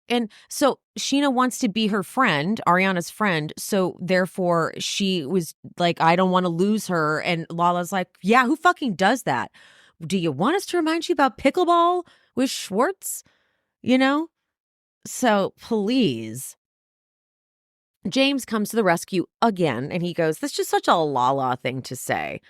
Speaker 1: And so Scheana wants to be her friend, Ariana's friend. So therefore she was like, I don't want to lose her. And Lala's like, yeah, who fucking does that? Do you want us to remind you about pickleball with Schwartz? You know? So please. James comes to the rescue again. And he goes, that's just such a Lala thing to say.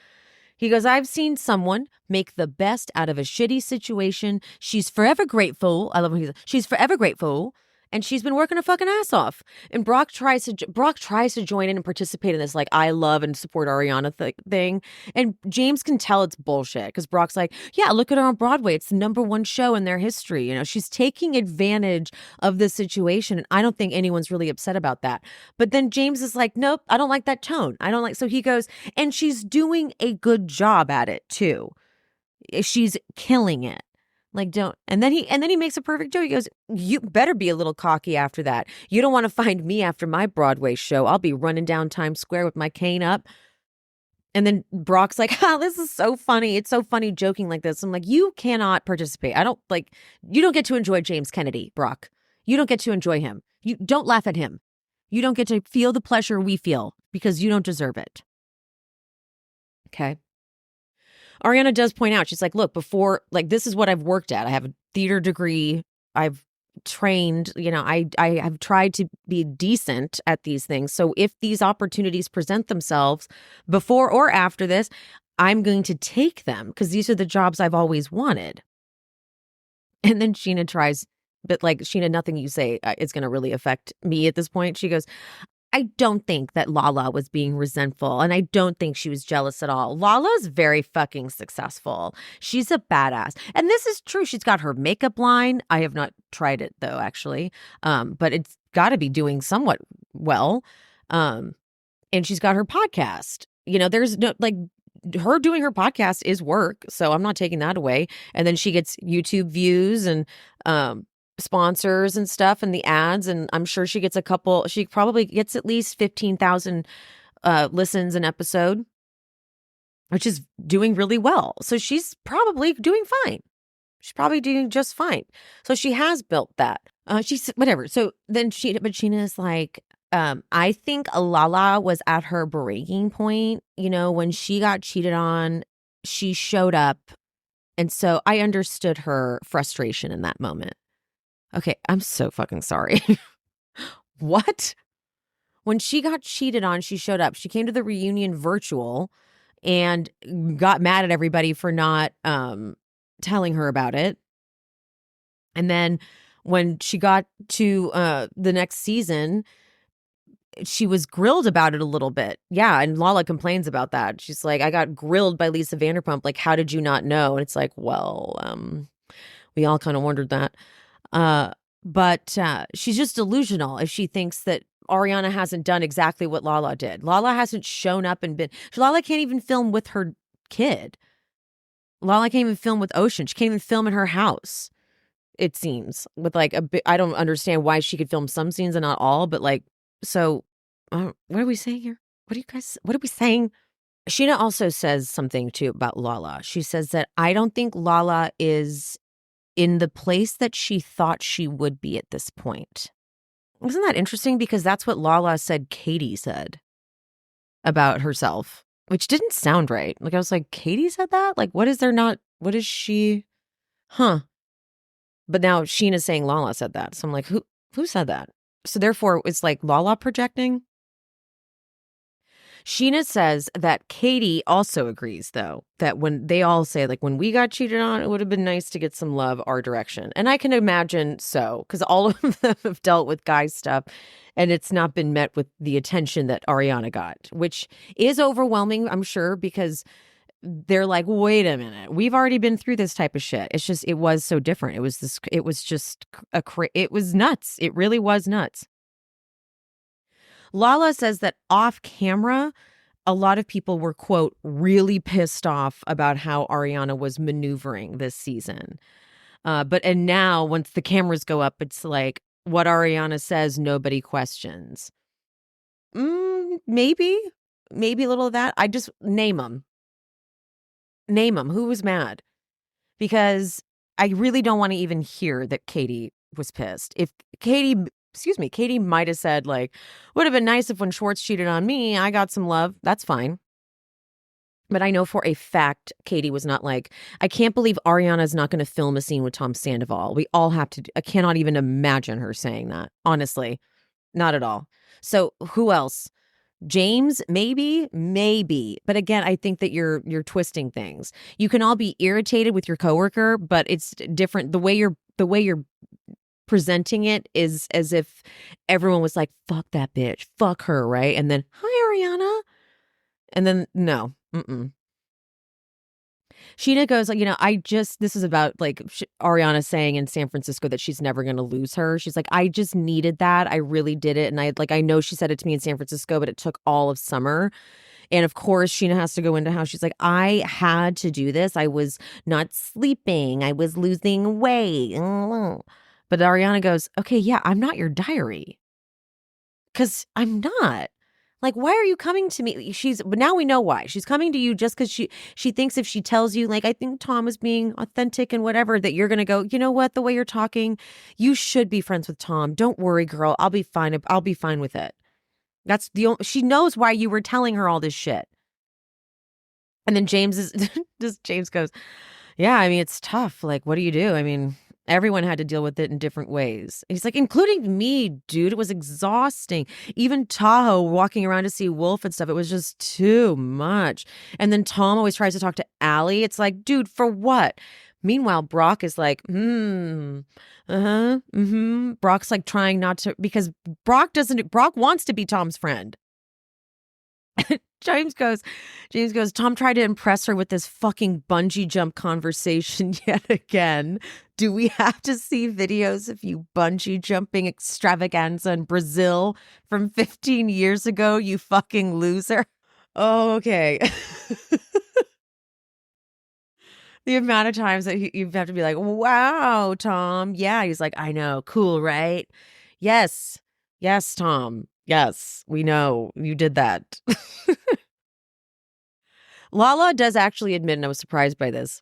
Speaker 1: He goes, I've seen someone make the best out of a shitty situation. She's forever grateful. I love when he says, she's forever grateful. And she's been working her fucking ass off. And Brock tries to join in and participate in this, like, I love and support Ariana thing. And James can tell it's bullshit because Brock's like, yeah, look at her on Broadway. It's the #1 show in their history. You know, she's taking advantage of this situation. And I don't think anyone's really upset about that. But then James is like, nope, I don't like that tone. So he goes, and she's doing a good job at it too. She's killing it. Like, don't. And then he makes a perfect joke. He goes, you better be a little cocky after that. You don't want to find me after my Broadway show. I'll be running down Times Square with my cane up. And then Brock's like, this is so funny. It's so funny joking like this. I'm like, you cannot participate. You don't get to enjoy James Kennedy, Brock. You don't get to enjoy him. You don't laugh at him. You don't get to feel the pleasure we feel because you don't deserve it. Okay. Ariana does point out, she's like, look, before, like, this is what I've worked at. I have a theater degree. I've trained, you know, I have tried to be decent at these things. So if these opportunities present themselves before or after this, I'm going to take them because these are the jobs I've always wanted. And then Scheana tries, but like, Scheana, nothing you say is going to really affect me at this point. She goes, I don't think that Lala was being resentful, and I don't think she was jealous at all. Lala's very fucking successful. She's a badass. And this is true. She's got her makeup line. I have not tried it, though, actually. But it's got to be doing somewhat well. And she's got her podcast. You know, there's no, like, her doing her podcast is work, so I'm not taking that away. And then she gets YouTube views and sponsors and stuff and the ads, and I'm sure she probably gets at least 15,000 listens an episode, which is doing really well. So she's probably doing fine. She's probably doing just fine. So she has built that. She's whatever. So then Scheana is like, I think Lala was at her breaking point. You know, when she got cheated on, she showed up. And so I understood her frustration in that moment. Okay, I'm so fucking sorry. What? When she got cheated on, she showed up. She came to the reunion virtual and got mad at everybody for not telling her about it. And then when she got to the next season, she was grilled about it a little bit. Yeah, and Lala complains about that. She's like, I got grilled by Lisa Vanderpump. Like, how did you not know? And it's like, well, we all kind of wondered that. But she's just delusional if she thinks that Ariana hasn't done exactly what Lala did. Lala hasn't shown up and been. Lala can't even film with her kid. Lala can't even film with Ocean. She can't even film in her house. It seems with like a bit. I don't understand why she could film some scenes and not all. But like, so what are we saying here? What are we saying? Scheana also says something too about Lala. She says that I don't think Lala is in the place that she thought she would be at this point. Isn't that interesting? Because that's what Lala said Katie said about herself, which didn't sound right. Like, I was like, Katie said that? Like, what is she? Huh. But now Scheana's saying Lala said that. So I'm like, who said that? So therefore, it's like Lala projecting. Scheana says that Katie also agrees, though, that when they all say, like, when we got cheated on, it would have been nice to get some love our direction. And I can imagine so, because all of them have dealt with guy stuff, and it's not been met with the attention that Ariana got, which is overwhelming, I'm sure, because they're like, wait a minute, we've already been through this type of shit. It's just, it was so different. It was nuts. It really was nuts. Lala says that off camera, a lot of people were, quote, really pissed off about how Ariana was maneuvering this season. And now once the cameras go up, it's like what Ariana says, nobody questions. Maybe a little of that. I just name them. Who was mad? Because I really don't want to even hear that Katie was pissed. If Katie might have said, like, would have been nice if when Schwartz cheated on me, I got some love. That's fine. But I know for a fact, Katie was not like, I can't believe Ariana's not going to film a scene with Tom Sandoval. We all have to. I cannot even imagine her saying that. Honestly, not at all. So who else? James, maybe. But again, I think that you're twisting things. You can all be irritated with your coworker, but it's different. The way you're presenting it is as if everyone was like, fuck that bitch, fuck her, right? And then, hi, Ariana. And then, no. Scheana goes, like, this is about like Ariana saying in San Francisco that she's never going to lose her. She's like, I just needed that. I really did it. And I know she said it to me in San Francisco, but it took all of summer. And of course, Scheana has to go into how she's like, I had to do this. I was not sleeping. I was losing weight. But Ariana goes, okay, yeah, I'm not your diary. Because I'm not. Like, why are you coming to me? But now we know why. She's coming to you just because she thinks if she tells you, like, I think Tom is being authentic and whatever, that you're going to go, you know what, the way you're talking, you should be friends with Tom. Don't worry, girl. I'll be fine. I'll be fine with it. That's she knows why you were telling her all this shit. And then James goes, yeah, I mean, it's tough. Like, what do you do? I mean, everyone had to deal with it in different ways. He's like, including me, dude. It was exhausting. Even Tahoe walking around to see Wolf and stuff. It was just too much. And then Tom always tries to talk to Allie. It's like, dude, for what? Meanwhile, Brock is like, Brock's like trying not to, because Brock wants to be Tom's friend. James goes, Tom tried to impress her with this fucking bungee jump conversation yet again. Do we have to see videos of you bungee jumping extravaganza in Brazil from 15 years ago, you fucking loser? Oh, okay. The amount of times that you have to be like, wow, Tom. Yeah, he's like, I know. Cool, right? Yes, Tom. Yes, we know you did that. Lala does actually admit, and I was surprised by this.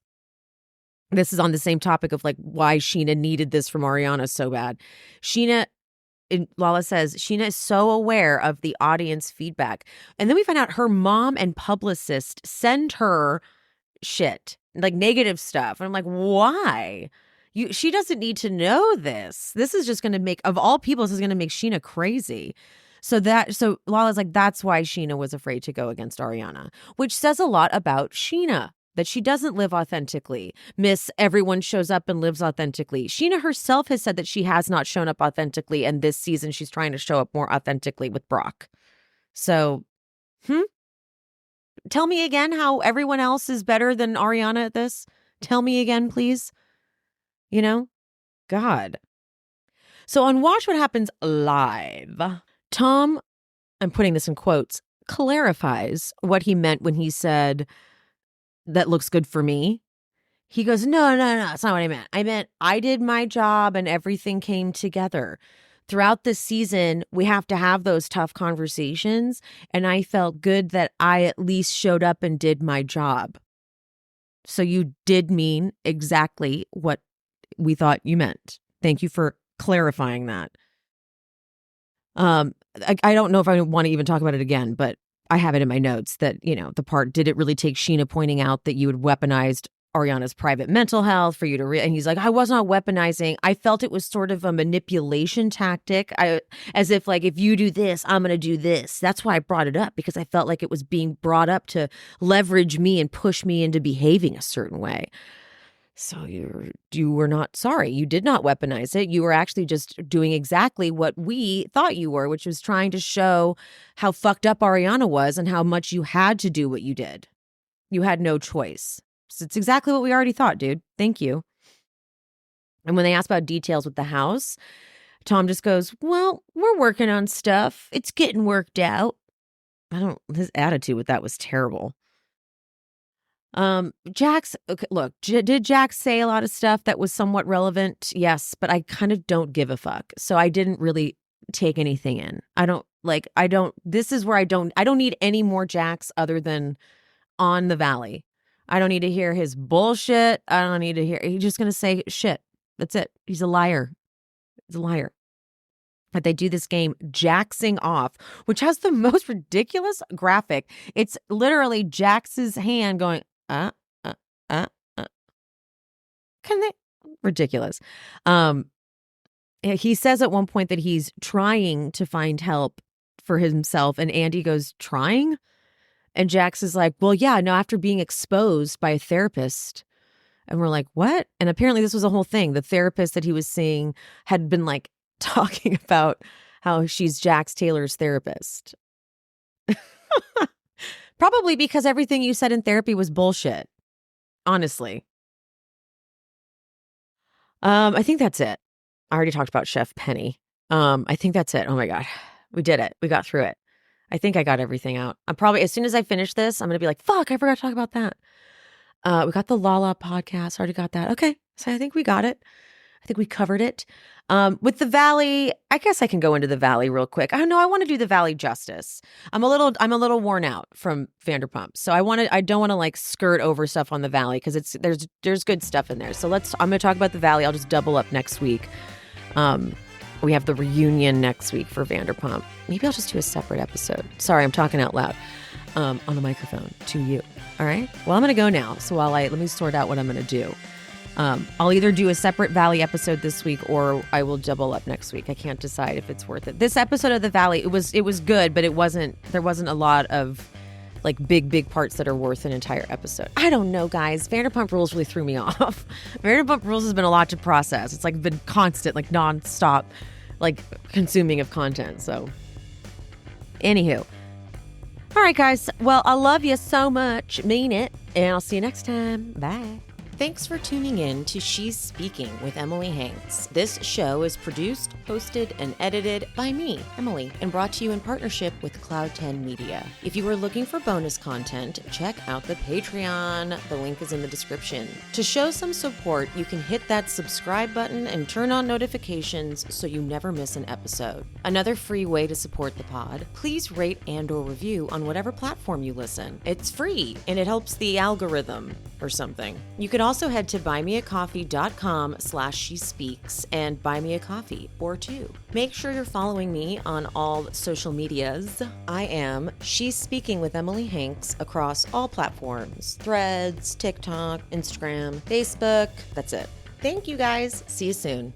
Speaker 1: This is on the same topic of like why Scheana needed this from Ariana so bad. Scheana Lala says, Scheana is so aware of the audience feedback. And then we find out her mom and publicist send her shit, like negative stuff. And I'm like, why? She doesn't need to know this. This is just going to make, of all people, this is going to make Scheana crazy. So Lala's like, that's why Scheana was afraid to go against Ariana, which says a lot about Scheana, that she doesn't live authentically. Miss Everyone shows up and lives authentically. Scheana herself has said that she has not shown up authentically, and this season she's trying to show up more authentically with Brock. So, tell me again how everyone else is better than Ariana at this. Tell me again, please. God. So on Watch What Happens Live, Tom, I'm putting this in quotes, clarifies what he meant when he said, that looks good for me. He goes, no, that's not what I meant. I meant I did my job and everything came together. Throughout this season, we have to have those tough conversations, and I felt good that I at least showed up and did my job. So you did mean exactly what we thought you meant. Thank you for clarifying that. I don't know if I want to even talk about it again, but I have it in my notes that, the part, did it really take Scheana pointing out that you had weaponized Ariana's private mental health for you to and he's like, I was not weaponizing. I felt it was sort of a manipulation tactic. As if like, if you do this, I'm going to do this. That's why I brought it up, because I felt like it was being brought up to leverage me and push me into behaving a certain way. So you were not sorry. You did not weaponize it. You were actually just doing exactly what we thought you were, which was trying to show how fucked up Ariana was and how much you had to do what you did. You had no choice. So it's exactly what we already thought, dude. Thank you. And when they ask about details with the house, Tom just goes, well, we're working on stuff. It's getting worked out. His attitude with that was terrible. Jax, okay, look, did Jax say a lot of stuff that was somewhat relevant? Yes, but I kind of don't give a fuck. So I didn't really take anything in. This is where I don't need any more Jax other than on the Valley. I don't need to hear his bullshit. I don't need to hear, he's just going to say shit. That's it. He's a liar. He's a liar. But they do this game, Jaxing Off, which has the most ridiculous graphic. It's literally Jax's hand going, ridiculous. He says at one point that he's trying to find help for himself, and Andy goes, trying? And Jax is like, well, yeah, no, after being exposed by a therapist. And we're like, what? And apparently this was a whole thing. The therapist that he was seeing had been like talking about how she's Jax Taylor's therapist. Probably because everything you said in therapy was bullshit. Honestly. I think that's it. I already talked about Chef Penny. I think that's it. Oh my God. We did it. We got through it. I think I got everything out. I'm probably, as soon as I finish this, I'm going to be like, fuck, I forgot to talk about that. We got the Lala podcast. Already got that. Okay. So I think we got it. I think we covered it. With the Valley, I guess I can go into the Valley real quick. I know I want to do the Valley justice. I'm a little worn out from Vanderpump. So I don't want to like skirt over stuff on the Valley because there's good stuff in there. So I'm going to talk about the Valley. I'll just double up next week. We have the reunion next week for Vanderpump. Maybe I'll just do a separate episode. Sorry, I'm talking out loud on the microphone to you. All right. Well, I'm going to go now. So let me sort out what I'm going to do. I'll either do a separate Valley episode this week or I will double up next week. I can't decide if it's worth it. This episode of the Valley, it was good, but there wasn't a lot of like big parts that are worth an entire episode. I don't know, guys. Vanderpump Rules really threw me off. Vanderpump Rules has been a lot to process. It's like been constant, like nonstop, like consuming of content. So anywho. All right, guys. Well, I love you so much. Mean it. And I'll see you next time. Bye. Thanks for tuning in to She's Speaking with Emily Hanks. This show is produced, hosted, and edited by me, Emily, and brought to you in partnership with Cloud 10 Media. If you are looking for bonus content, check out the Patreon. The link is in the description. To show some support, you can hit that subscribe button and turn on notifications so you never miss an episode. Another free way to support the pod, please rate and/or review on whatever platform you listen. It's free, and it helps the algorithm. or something. You could also head to buymeacoffee.com/she-speaks and buy me a coffee or two. Make sure you're following me on all social medias. I am She's Speaking with Emily Hanks across all platforms: Threads, TikTok, Instagram, Facebook. That's it. Thank you guys. See you soon.